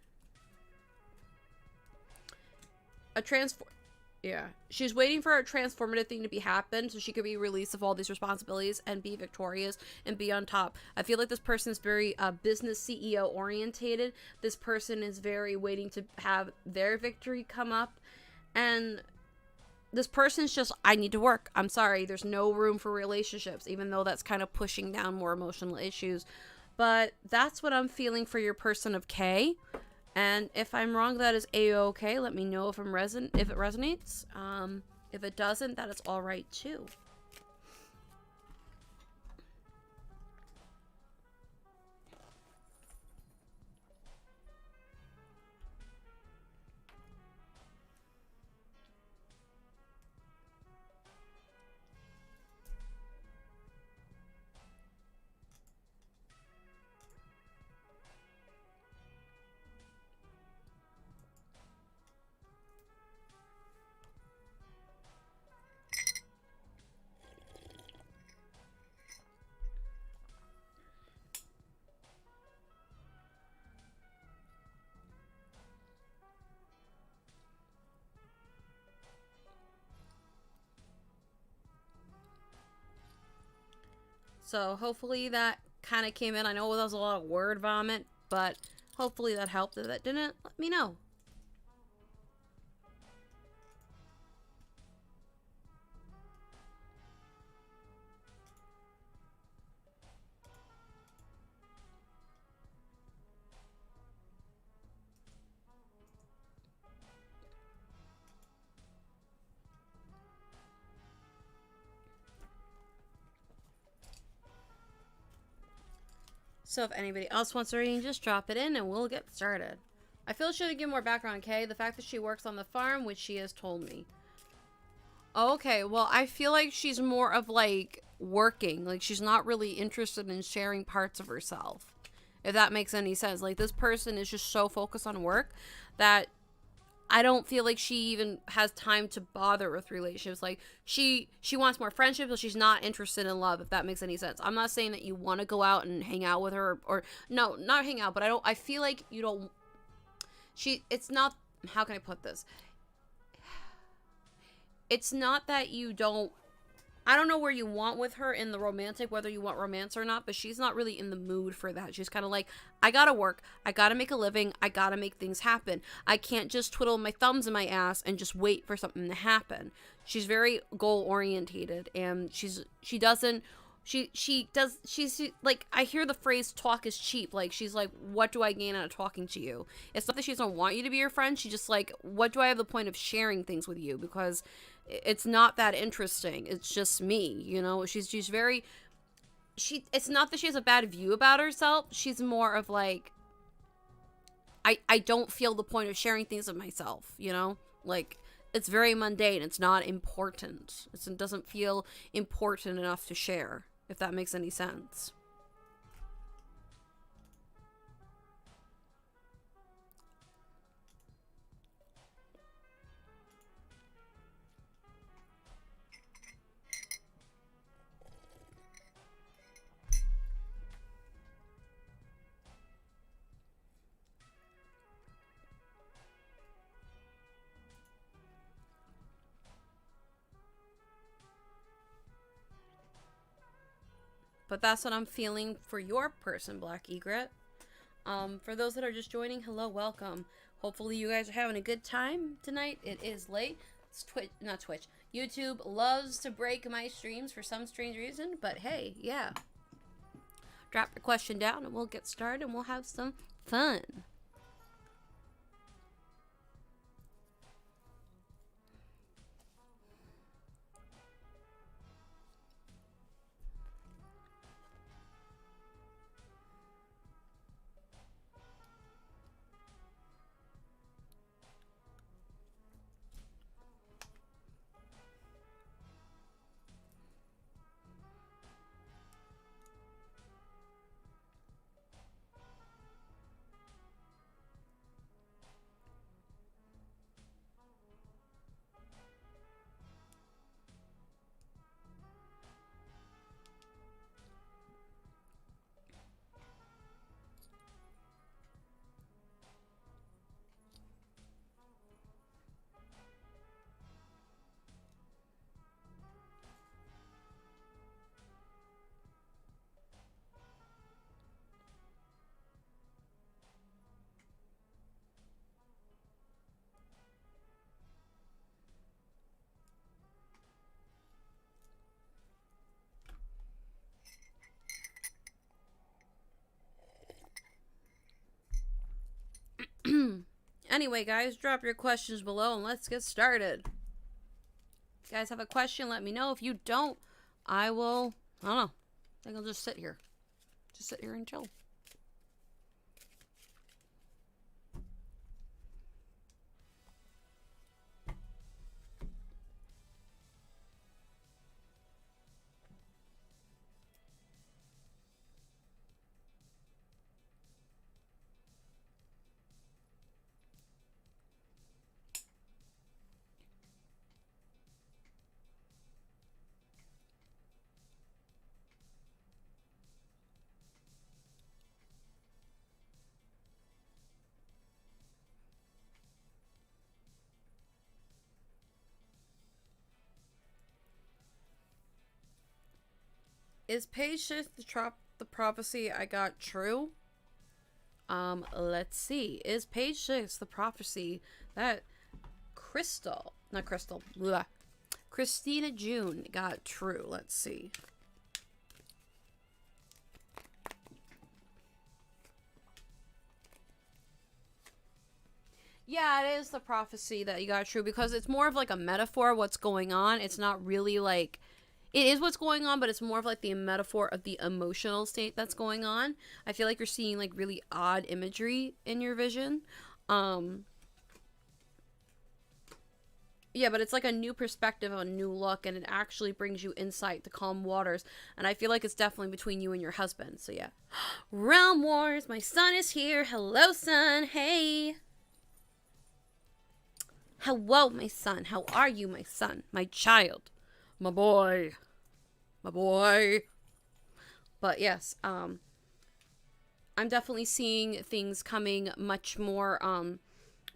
She's waiting for a transformative thing to be happen so she could be released of all these responsibilities and be victorious and be on top. I feel like this person is very business CEO orientated. This person is very waiting to have their victory come up, and this person's just, I need to work. I'm sorry, there's no room for relationships, even though that's kind of pushing down more emotional issues. But that's what I'm feeling for your person of K. And if I'm wrong, that is A-okay. Let me know if it resonates. If it doesn't, that is all right too. So hopefully that kind of came in. I know that was a lot of word vomit, but hopefully that helped. If that didn't, let me know. So if anybody else wants a reading, just drop it in and we'll get started. I feel she should give more background, okay? The fact that she works on the farm, which she has told me. Okay, well, I feel like she's more of like working. Like she's not really interested in sharing parts of herself. If that makes any sense. Like this person is just so focused on work that I don't feel like she even has time to bother with relationships. Like she wants more friendship, but she's not interested in love, if that makes any sense. I'm not saying that you want to go out and hang out with her or no, not hang out, but I feel like you don't it's not, how can I put this? It's not that you don't, I don't know where you want with her in the romantic, whether you want romance or not, but she's not really in the mood for that. She's kind of like, I gotta work, I gotta make a living, I gotta make things happen. I can't just twiddle my thumbs in my ass and just wait for something to happen. She's very goal orientated, and she's like, I hear the phrase talk is cheap. Like she's like, what do I gain out of talking to you? It's not that she doesn't want you to be her friend. She's just like, what do I have the point of sharing things with you? Because it's not that interesting. It's just me, you know. She's very, it's not that she has a bad view about herself. She's more of like, I don't feel the point of sharing things with myself, you know? Like it's very mundane. It's not important. It doesn't feel important enough to share, if that makes any sense. But that's what I'm feeling for your person, Black Egret. For those that are just joining, hello, welcome. Hopefully you guys are having a good time tonight. It is late. It's not Twitch. YouTube loves to break my streams for some strange reason, but hey, yeah. Drop your question down and we'll get started and we'll have some fun. Anyway, guys, drop your questions below and let's get started. If you guys have a question, let me know. If you don't, I don't know. I think I'll just sit here. Just sit here and chill. Is page 6 the prophecy I got true? Let's see. Is page 6 the prophecy that Christina June got true? Let's see. Yeah, it is the prophecy that you got true because it's more of like a metaphor what's going on. It's not really like it is what's going on, but it's more of like the metaphor of the emotional state that's going on. I feel like you're seeing like really odd imagery in your vision. Um yeah, but it's like a new perspective, a new look, and it actually brings you insight to calm waters. And I feel like it's definitely between you and your husband. So yeah. Realm Wars, my son is here. Hello, son. Hey. Hello, my son. How are you, my son? My child. My boy. My boy. But yes, I'm definitely seeing things coming much more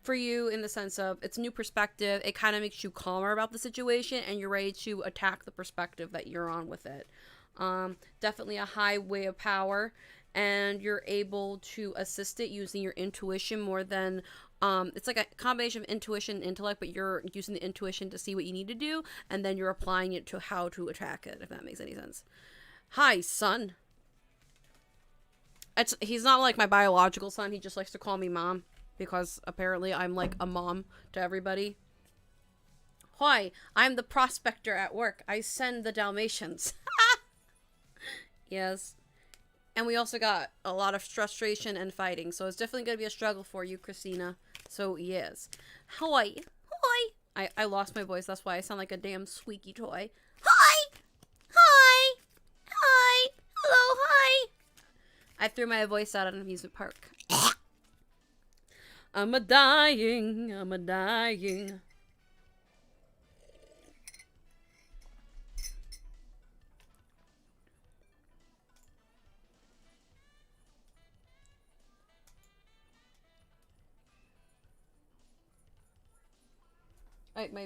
for you in the sense of it's a new perspective. It kind of makes you calmer about the situation and you're ready to attack the perspective that you're on with it. Definitely a high way of power, and you're able to assist it using your intuition more than it's like a combination of intuition and intellect, but you're using the intuition to see what you need to do, and then you're applying it to how to attack it, if that makes any sense. Hi, son. He's not like my biological son. He just likes to call me mom because apparently I'm like a mom to everybody. Hi, I'm the prospector at work. I send the Dalmatians. Yes. And we also got a lot of frustration and fighting. So it's definitely going to be a struggle for you, Christina. So, yes. Hi. Hi. I lost my voice. That's why I sound like a damn squeaky toy. Hi. Hi. Hi. Hello. Hi. I threw my voice out at an amusement park. I'm a dying.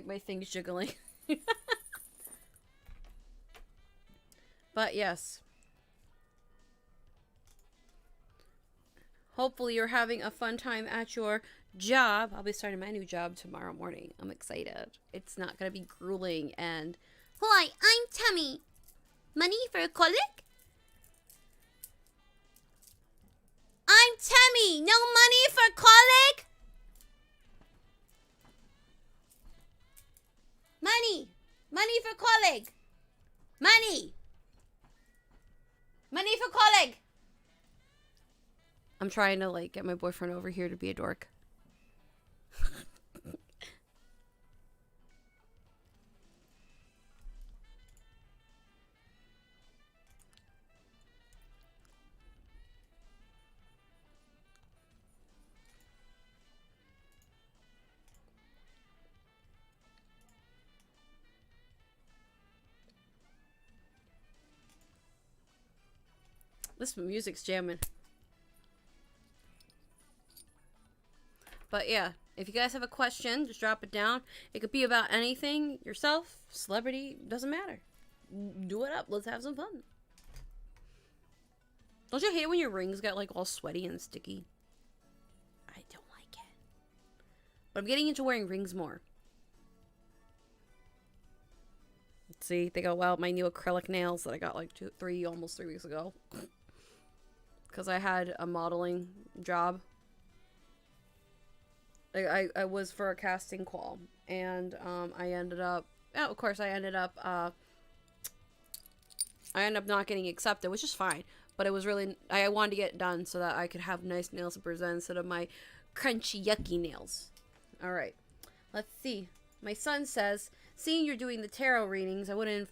My thing's jiggling. But yes. Hopefully you're having a fun time at your job. I'll be starting my new job tomorrow morning. I'm excited. It's not going to be grueling and... Hi, I'm Tammy. Money for a colic? I'm Tammy. No money for colic? Money. Money for colic. Money. Money for colic. I'm trying to like get my boyfriend over here to be a dork. This music's jamming. But yeah, if you guys have a question, just drop it down. It could be about anything, yourself, celebrity, doesn't matter. Do it up. Let's have some fun. Don't you hate when your rings get like all sweaty and sticky? I don't like it. But I'm getting into wearing rings more. Let's see, they go well, my new acrylic nails that I got like almost 3 weeks ago. Because I had a modeling job. I was for a casting call, and I ended up not getting accepted, which is fine, but it was really, I wanted to get it done so that I could have nice nails to present instead of my crunchy yucky nails. All right, let's see. My son says, seeing you're doing the tarot readings, wouldn't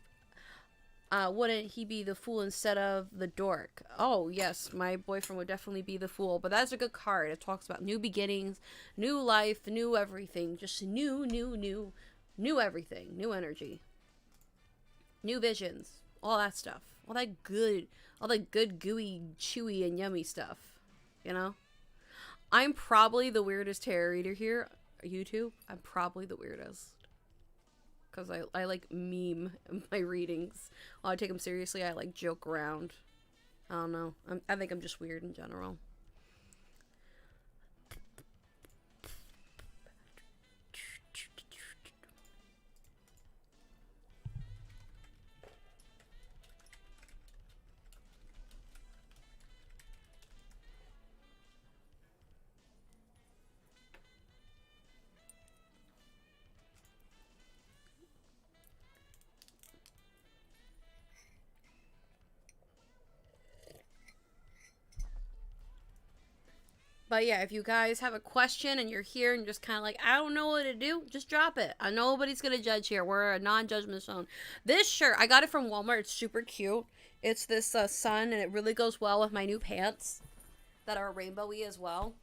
he be the fool instead of the dork? Oh, yes, my boyfriend would definitely be the fool. But that's a good card. It talks about new beginnings, new life, new everything. Just new everything. New energy. New visions. All that stuff. All that good, gooey, chewy, and yummy stuff. You know? I'm probably the weirdest tarot reader here. YouTube. I'm probably the weirdest. because I like meme my readings. While I take them seriously, I like joke around. I don't know. I think I'm just weird in general. But yeah, if you guys have a question and you're here and you're just kind of like, I don't know what to do, just drop it. Nobody's going to judge here. We're a non-judgment zone. This shirt, I got it from Walmart. It's super cute. It's this sun, and it really goes well with my new pants that are rainbowy as well.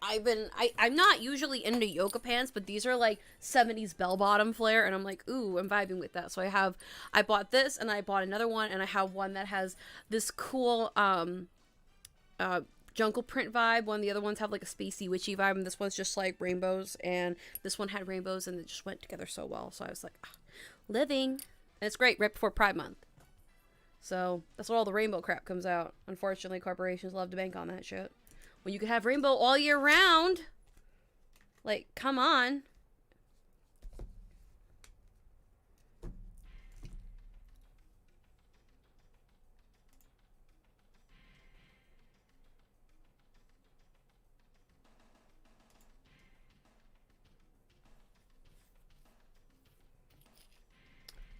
I'm not usually into yoga pants, but these are like 70s bell-bottom flare, and I'm like, ooh, I'm vibing with that. So I bought this, and I bought another one, and I have one that has this cool, jungle print vibe. One of the other ones have like a spacey witchy vibe, and this one's just like rainbows, and this one had rainbows, and it just went together so well. So I was like, living. And it's great right before Pride Month. So that's where all the rainbow crap comes out. Unfortunately, corporations love to bank on that shit. When you can have rainbow all year round. Like, come on.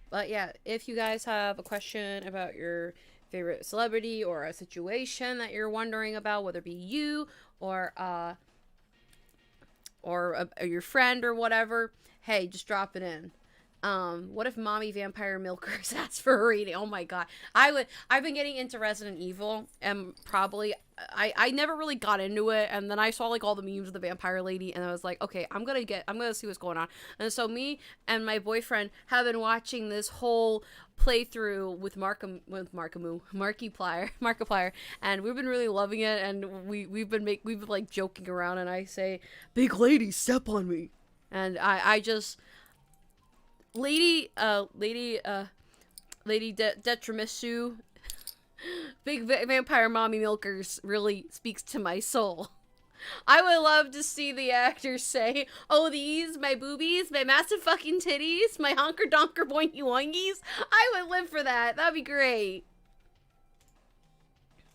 But yeah, if you guys have a question about your favorite celebrity or a situation that you're wondering about, whether it be you or your friend or whatever, hey, just drop it in. What if mommy vampire milkers asked for a reading? Oh my god. I've been getting into Resident Evil, and probably I never really got into it, and then I saw like all the memes of the vampire lady, and I was like, okay, I'm gonna see what's going on. And so me and my boyfriend have been watching this whole playthrough with Markiplier, and we've been really loving it, and we've been like joking around, and I say, big lady, step on me. And I just Lady Detrimisu, big vampire mommy milkers really speaks to my soul. I would love to see the actors say, oh, these, my boobies, my massive fucking titties, my honker donker boinky woinkies. I would live for that. That'd be great.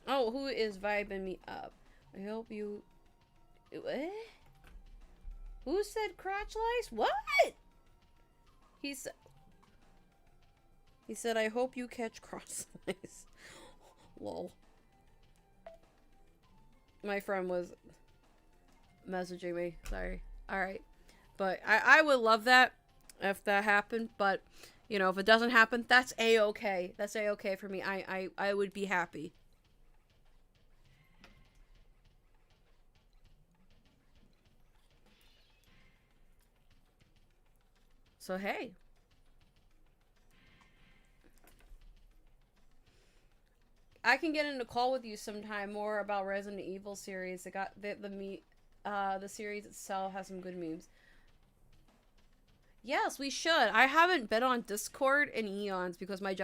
Oh, who is vibing me up? I hope you... What? Who said crotch lice? What? He said, I hope you catch cross lice. Lol. My friend was messaging me. Sorry. Alright. But I would love that if that happened. But, you know, if it doesn't happen, that's A-okay. That's A-okay for me. I would be happy. So, hey. I can get into call with you sometime more about Resident Evil series. It got the series itself has some good memes. Yes, we should. I haven't been on Discord in eons because my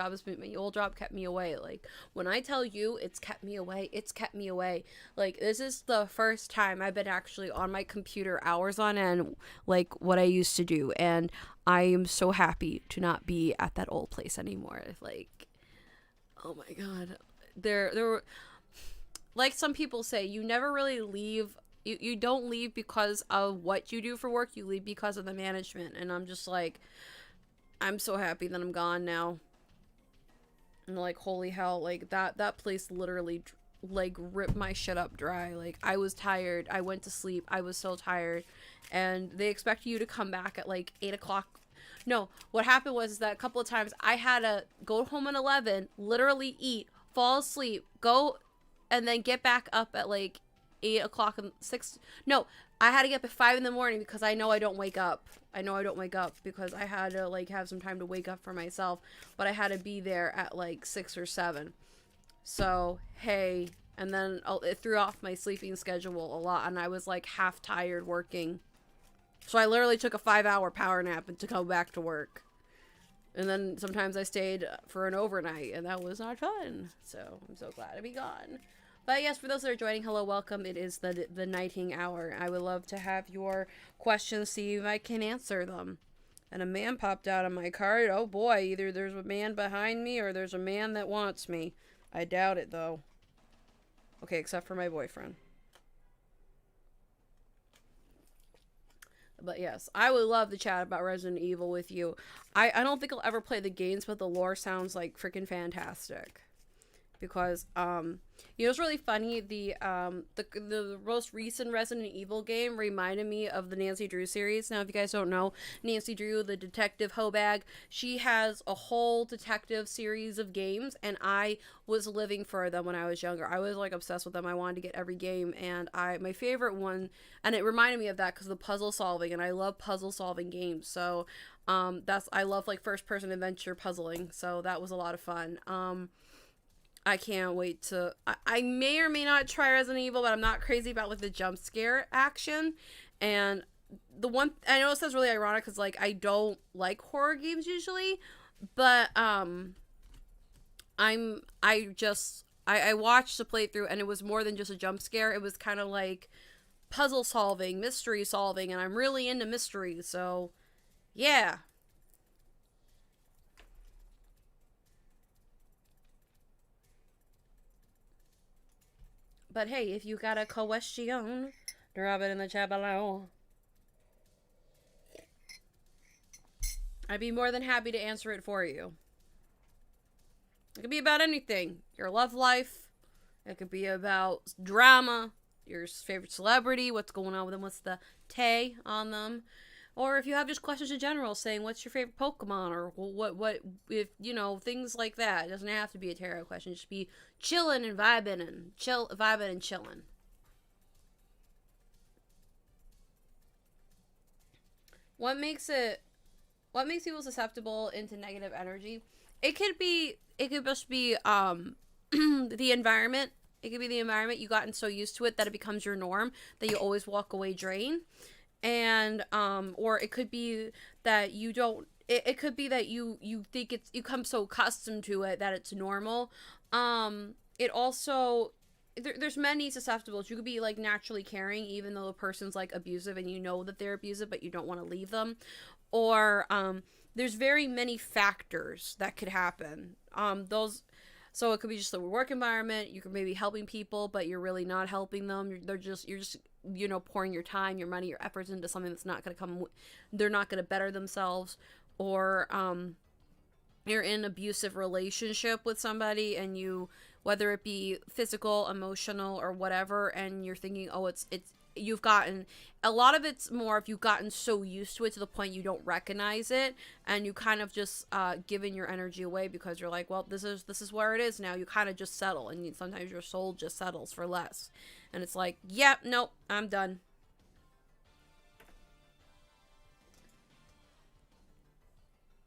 old job kept me away. Like, when I tell you it's kept me away, it's kept me away. Like, this is the first time I've been actually on my computer hours on end, like what I used to do. And I am so happy to not be at that old place anymore. Like, oh my god. There were, like some people say, you never really leave. You don't leave because of what you do for work. You leave because of the management. And I'm just like, I'm so happy that I'm gone now. And like, holy hell, like that place literally like ripped my shit up dry. Like, I was tired. I went to sleep. I was so tired. And they expect you to come back at like 8 o'clock. No, what happened was that a couple of times I had to go home at 11, literally eat, fall asleep, go, and then get back up at like 8 o'clock and 6. No, I had to get up at 5 in the morning because I know I don't wake up. Because I had to like have some time to wake up for myself, but I had to be there at like 6 or 7. So, hey, and then it threw off my sleeping schedule a lot, and I was like half tired working. So I literally took a 5-hour power nap and to go back to work. And then sometimes I stayed for an overnight, and that was not fun. So I'm so glad to be gone. But yes, for those that are joining, hello, welcome. It is the nighting hour. I would love to have your questions, see if I can answer them. And a man popped out on my card. Oh boy, either there's a man behind me or there's a man that wants me. I doubt it though. Okay, except for my boyfriend. But yes, I would love to chat about Resident Evil with you. I don't think I'll ever play the games, but the lore sounds like freaking fantastic. Because you know, it's really funny, the most recent Resident Evil game reminded me of the Nancy Drew series. Now, if you guys don't know, Nancy Drew, the detective hoe bag, she has a whole detective series of games, and I was living for them when I was younger. I was like obsessed with them. I wanted to get every game, and my favorite one, and it reminded me of that because of the puzzle solving, and I love puzzle solving games. So I love like first person adventure puzzling, so that was a lot of fun. I can't wait to... I may or may not try Resident Evil, but I'm not crazy about like the jump scare action. And the one... I know it sounds really ironic because like I don't like horror games usually, but I watched the playthrough and it was more than just a jump scare. It was kind of like puzzle solving, mystery solving, and I'm really into mysteries, so yeah. But hey, if you got a question, drop it in the chat below. I'd be more than happy to answer it for you. It could be about anything. Your love life. It could be about drama. Your favorite celebrity. What's going on with them. What's the tay on them. Or if you have just questions in general saying what's your favorite Pokemon or what if you know things like that. It doesn't have to be a tarot question. Just be chilling and vibing and chilling. What makes people susceptible into negative energy? It could just be the environment. It could be the environment. You've gotten so used to it that it becomes your norm that you always walk away drained. And or it could be that you don't it could be that you think you come so accustomed to it that it's normal. It also there's many susceptibles. You could be like naturally caring even though the person's like abusive and you know that they're abusive but you don't want to leave them. Or there's very many factors that could happen. So it could be just the work environment. You could maybe helping people, but you're really not helping them. You're just you know pouring your time, your money, your efforts into something that's not going to come. They're not going to better themselves. Or you're in an abusive relationship with somebody, and you, whether it be physical, emotional, or whatever, and you're thinking, oh, it's you've gotten, a lot of it's more if you've gotten so used to it to the point you don't recognize it, and you kind of just giving your energy away because you're like, well, this is where it is now. You kind of just settle, and sometimes your soul just settles for less, and it's like, yep, yeah, nope, I'm done.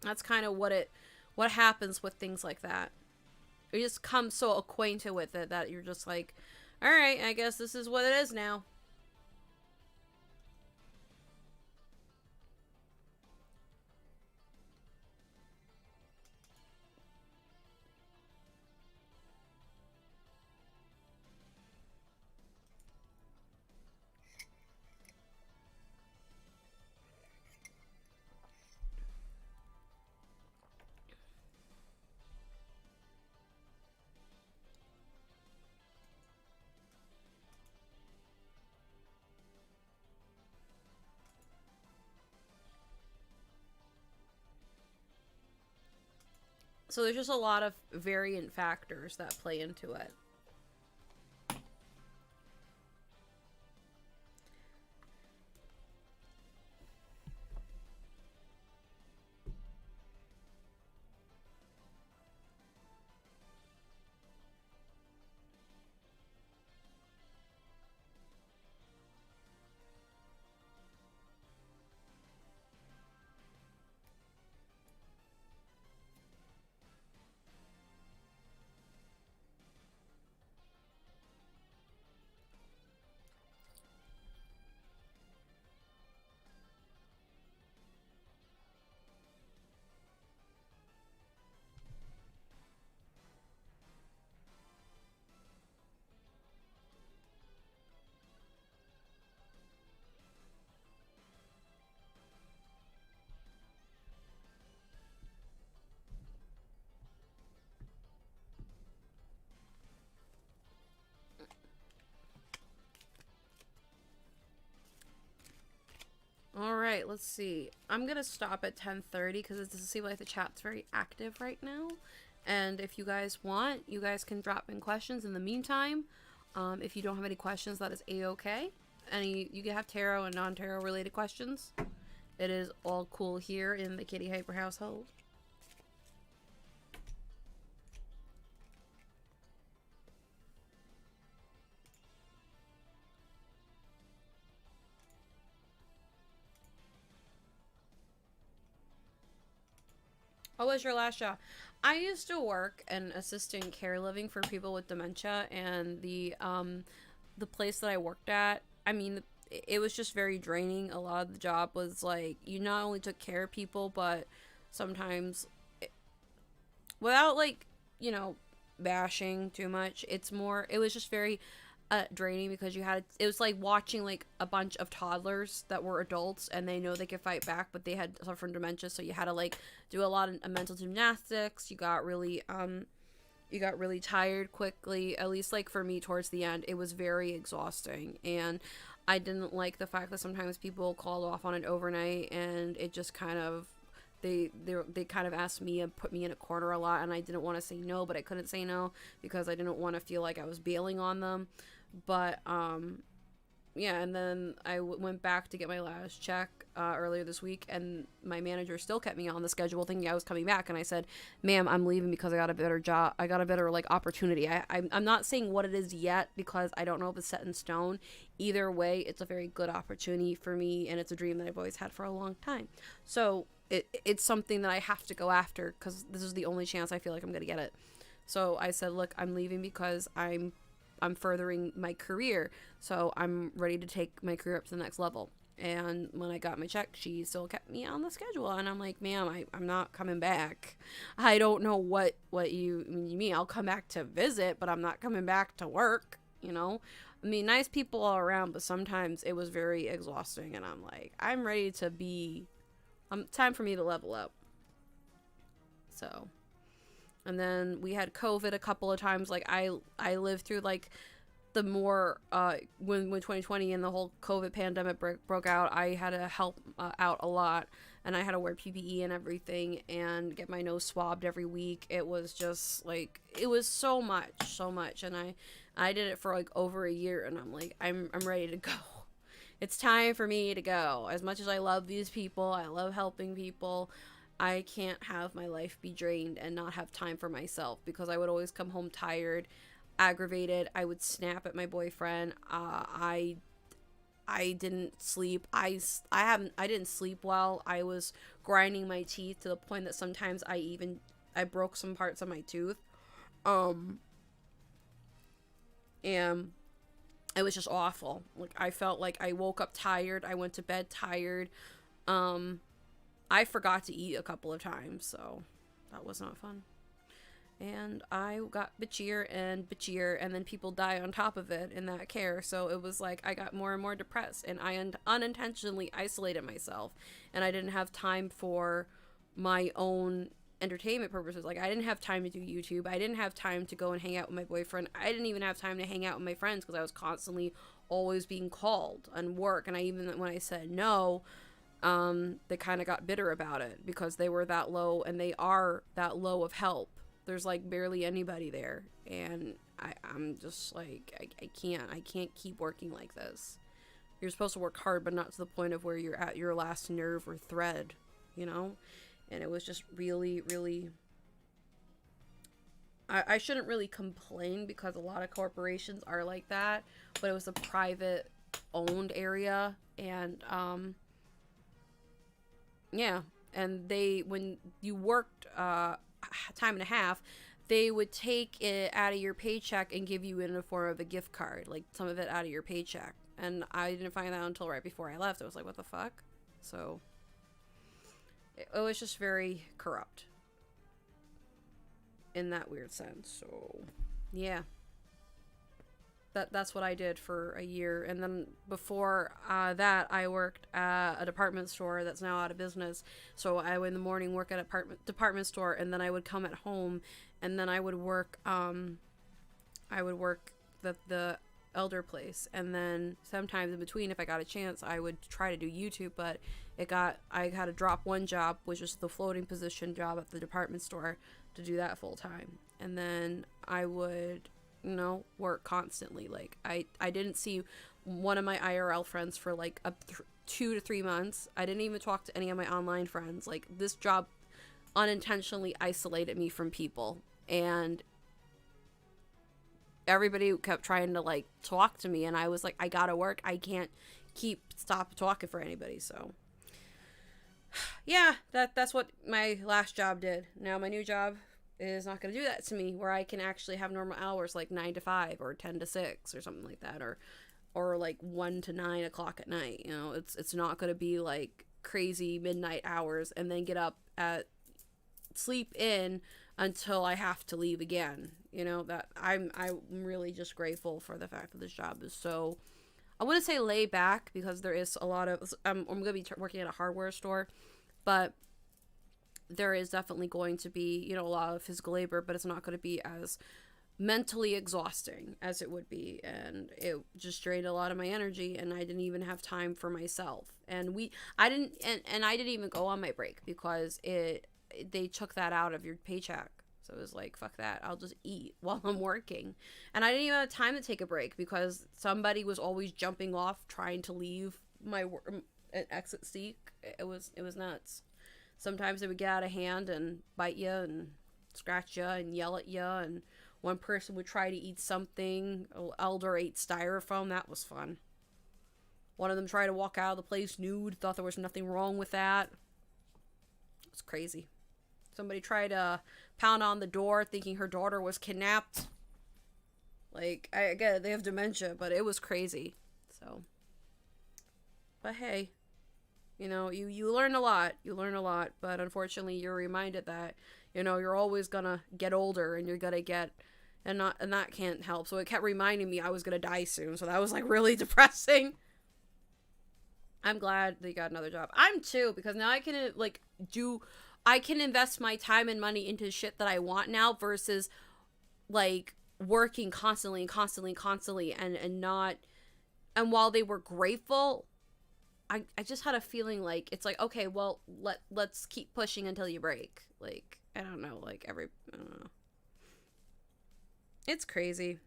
That's kind of what happens with things like that. You just come so acquainted with it that you're just like, all right, I guess this is what it is now. So there's just a lot of variant factors that play into it. right, let's see. I'm gonna stop at 10:30 because it doesn't seem like the chat's very active right now. And if you guys want, you guys can drop in questions in the meantime. If you don't have any questions, that is a-okay. You can have tarot and non-tarot related questions. It is all cool here in the KittyHiPur household. What was your last job? I used to work in assistant care living for people with dementia, and the place that I worked at, I mean, it was just very draining. A lot of the job was like you not only took care of people, but sometimes without like, you know, bashing too much. It was just very draining because it was like watching like a bunch of toddlers that were adults and they know they could fight back, but they had suffered from dementia, so you had to like do a lot of mental gymnastics. You got really tired quickly. At least like for me towards the end, it was very exhausting, and I didn't like the fact that sometimes people called off on it overnight, and it just kind of they kind of asked me and put me in a corner a lot, and I didn't want to say no, but I couldn't say no because I didn't want to feel like I was bailing on them. But yeah, and then I went back to get my last check earlier this week, and my manager still kept me on the schedule thinking I was coming back, and I said, ma'am, I'm leaving because I got a better job. I got a better like opportunity. I'm not saying what it is yet because I don't know if it's set in stone. Either way, it's a very good opportunity for me, and it's a dream that I've always had for a long time. So it's something that I have to go after because this is the only chance I feel like I'm gonna get it. So I said, look, I'm leaving because I'm furthering my career, so I'm ready to take my career up to the next level. And when I got my check, she still kept me on the schedule, and I'm like, ma'am, I'm not coming back. I don't know what you mean. I'll come back to visit, but I'm not coming back to work, you know. I mean, nice people all around, but sometimes it was very exhausting, and I'm like, I'm ready to be time for me to level up. So, and then we had COVID a couple of times. Like I lived through like the more when 2020 and the whole COVID pandemic broke out. I had to help out a lot, and I had to wear PPE and everything and get my nose swabbed every week. It was just like, it was so much, and I did it for like over a year, and I'm like, I'm ready to go. It's time for me to go. As much as I love these people, I love helping people, I can't have my life be drained and not have time for myself, because I would always come home tired, aggravated. I would snap at my boyfriend. I didn't sleep. I didn't sleep well. I was grinding my teeth to the point that sometimes I broke some parts of my tooth. And it was just awful. Like, I felt like I woke up tired. I went to bed tired. I forgot to eat a couple of times, so that was not fun. And I got bitchier, and then people die on top of it in that care. So it was like I got more and more depressed, and I unintentionally isolated myself, and I didn't have time for my own entertainment purposes. Like, I didn't have time to do YouTube. I didn't have time to go and hang out with my boyfriend. I didn't even have time to hang out with my friends because I was constantly always being called on work. And when I said no, they kind of got bitter about it because they were that low, and they are that low of help. There's like barely anybody there, and I'm just like, I can't keep working like this. You're supposed to work hard, but not to the point of where you're at your last nerve or thread, you know? And it was just really, really, I shouldn't really complain because a lot of corporations are like that, but it was a private owned area, and yeah, and when you worked time and a half, they would take it out of your paycheck and give you it in the form of a gift card, like some of it out of your paycheck. And I didn't find that until right before I left. I was like, what the fuck? So it was just very corrupt in that weird sense. So yeah, that's what I did for a year. And then before that, I worked at a department store that's now out of business. So I would in the morning work at a department store, and then I would come at home, and then I would work the elder place, and then sometimes in between, if I got a chance, I would try to do YouTube, but I had to drop one job, which was the floating position job at the department store, to do that full time. And then I would, work constantly. Like, I didn't see one of my IRL friends for like 2 to 3 months. I didn't even talk to any of my online friends. Like, this job unintentionally isolated me from people, and everybody kept trying to like talk to me, and I was like, I gotta work. I can't stop talking for anybody. So yeah, that's what my last job did. Now my new job is not going to do that to me, where I can actually have normal hours, like 9 to 5 or 10 to 6 or something like that, or like 1 to 9 o'clock at night. It's not going to be like crazy midnight hours and then get up at sleep in until I have to leave again. That I'm really just grateful for the fact that this job is so, I wouldn't say laid back, because there is a lot of, I'm going to be working at a hardware store, but there is definitely going to be, a lot of physical labor, but it's not going to be as mentally exhausting as it would be. And it just drained a lot of my energy, and I didn't even have time for myself. And I didn't even go on my break, because they took that out of your paycheck. So it was like, fuck that. I'll just eat while I'm working. And I didn't even have time to take a break, because somebody was always jumping off trying to leave my exit seat. It was nuts. Sometimes they would get out of hand and bite you and scratch you and yell at you. And one person would try to eat something. An elder ate styrofoam. That was fun. One of them tried to walk out of the place nude. Thought there was nothing wrong with that. It was crazy. Somebody tried to pound on the door thinking her daughter was kidnapped. Like, I get it, they have dementia, but it was crazy. So, but hey, you learn a lot. You learn a lot, but unfortunately you're reminded that, you're always gonna get older, and you're gonna get, and that can't help. So it kept reminding me I was gonna die soon. So that was like really depressing. I'm glad they got another job. I'm too, because now I can I can invest my time and money into shit that I want now, versus like working constantly and not. And while they were grateful, I just had a feeling like, it's like, okay, well, let's keep pushing until you break. Like, I don't know, I don't know. It's crazy,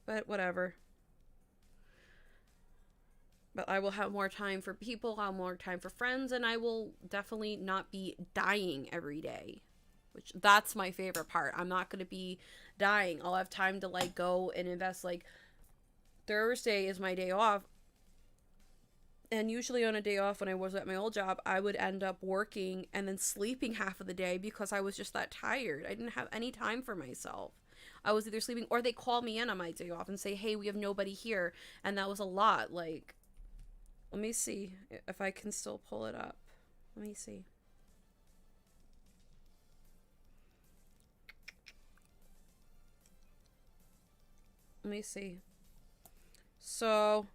but whatever. But I will have more time for people, I'll have more time for friends, and I will definitely not be dying every day. Which, that's my favorite part. I'm not going to be dying. I'll have time to, like, go and invest. Like, Thursday is my day off. And usually on a day off when I was at my old job, I would end up working and then sleeping half of the day, because I was just that tired. I didn't have any time for myself. I was either sleeping, or they call me in on my day off and say, hey, we have nobody here. And that was a lot. Like, let me see if I can still pull it up. Let me see. Let me see. So,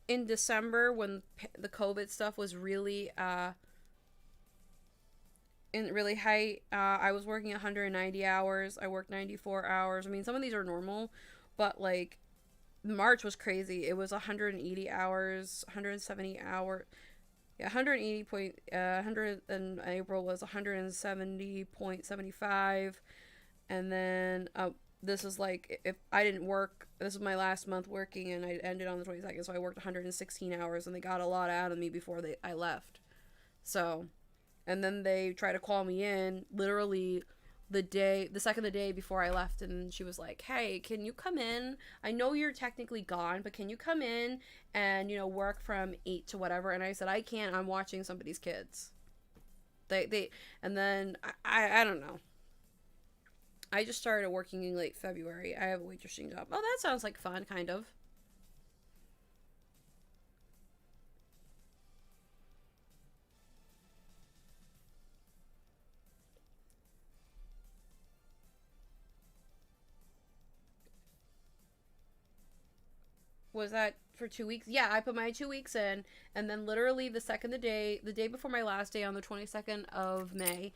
in December, when the COVID stuff was really in really height, I was working 190 hours. I worked 94 hours. I mean, some of these are normal, but like March was crazy. It was 180 hours, 170 hours. Yeah, 180 point 100, and April was 170.75, and then this is like, if I didn't work, this is my last month working, and I ended on the 22nd, so I worked 116 hours, and they got a lot out of me before I left. So, and then they tried to call me in literally the day before I left, and she was like, hey, can you come in? I know you're technically gone, but can you come in and, work from 8 to whatever? And I said, I can't, I'm watching somebody's kids. And then I don't know. I just started working in late February. I have a waitressing job. Oh, that sounds like fun, kind of. Was that for 2 weeks? Yeah, I put my 2 weeks in, and then literally the day before my last day on the 22nd of May,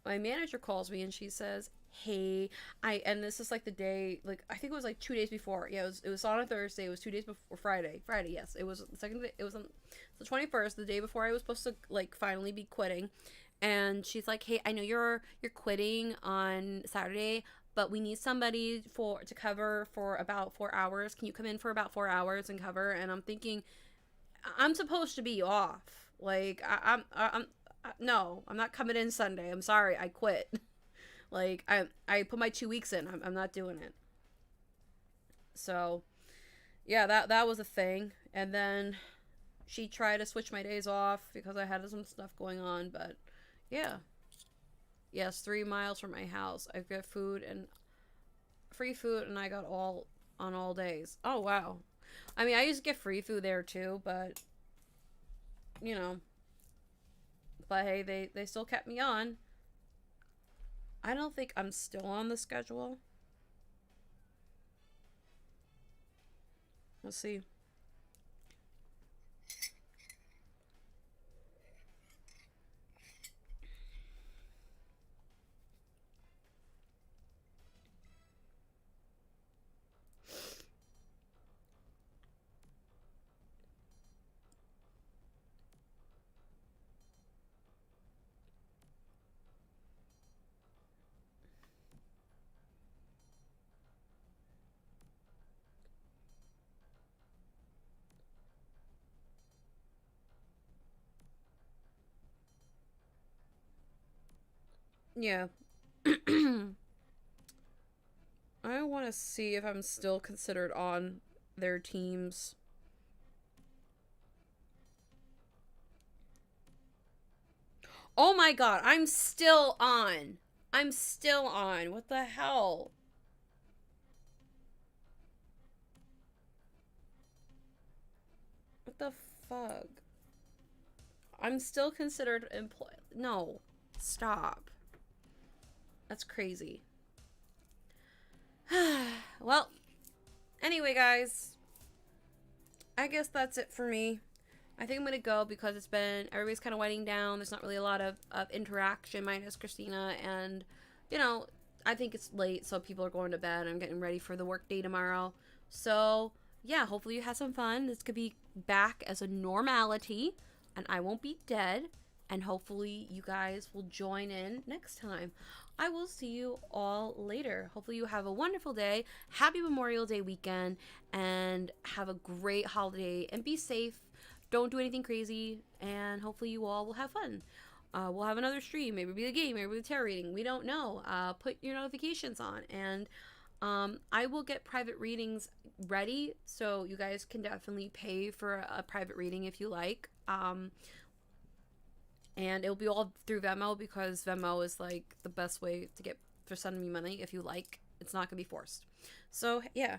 my manager calls me and she says, hey, and this is like the day, like I think it was like 2 days before. Yeah, it was on a Thursday. It was 2 days before Friday. Friday, yes. It was the second day. It was on the 21st, the day before I was supposed to like finally be quitting. And she's like, "Hey, I know you're quitting on Saturday, but we need somebody for to cover for about 4 hours. Can you come in for about 4 hours and cover?" And I'm thinking, I'm supposed to be off. Like no, I'm not coming in Sunday. I'm sorry, I quit. Like I put my 2 weeks in. I'm not doing it. So yeah, that was a thing. And then she tried to switch my days off because I had some stuff going on. But yeah, yes, 3 miles from my house. I get food and free food, and I got all on all days. Oh wow. I mean, I used to get free food there too, but you know, but hey, they still kept me on. I don't think I'm still on the schedule. Let's see. Yeah. I want to see if I'm still considered on their teams. Oh my god, I'm still on. I'm still on. What the hell? What the fuck? I'm still considered employed. No. Stop. That's crazy. Well, anyway, guys, I guess that's it for me. I think I'm gonna go because everybody's kind of winding down. There's not really a lot of interaction, minus Christina, and you know, I think it's late, so people are going to bed. I'm getting ready for the work day tomorrow. So yeah, hopefully you had some fun. This could be back as a normality, and I won't be dead. And hopefully you guys will join in next time. I will see you all later. Hopefully you have a wonderful day. Happy Memorial Day weekend, and have a great holiday, and be safe. Don't do anything crazy, and hopefully you all will have fun. We'll have another stream. Maybe it'll be a game, maybe it'll be a tarot reading. We don't know. Put your notifications on, and I will get private readings ready, so you guys can definitely pay for a private reading if you like. And it'll be all through Venmo, because Venmo is like the best way to get for sending me money if you like. It's not gonna be forced. So yeah,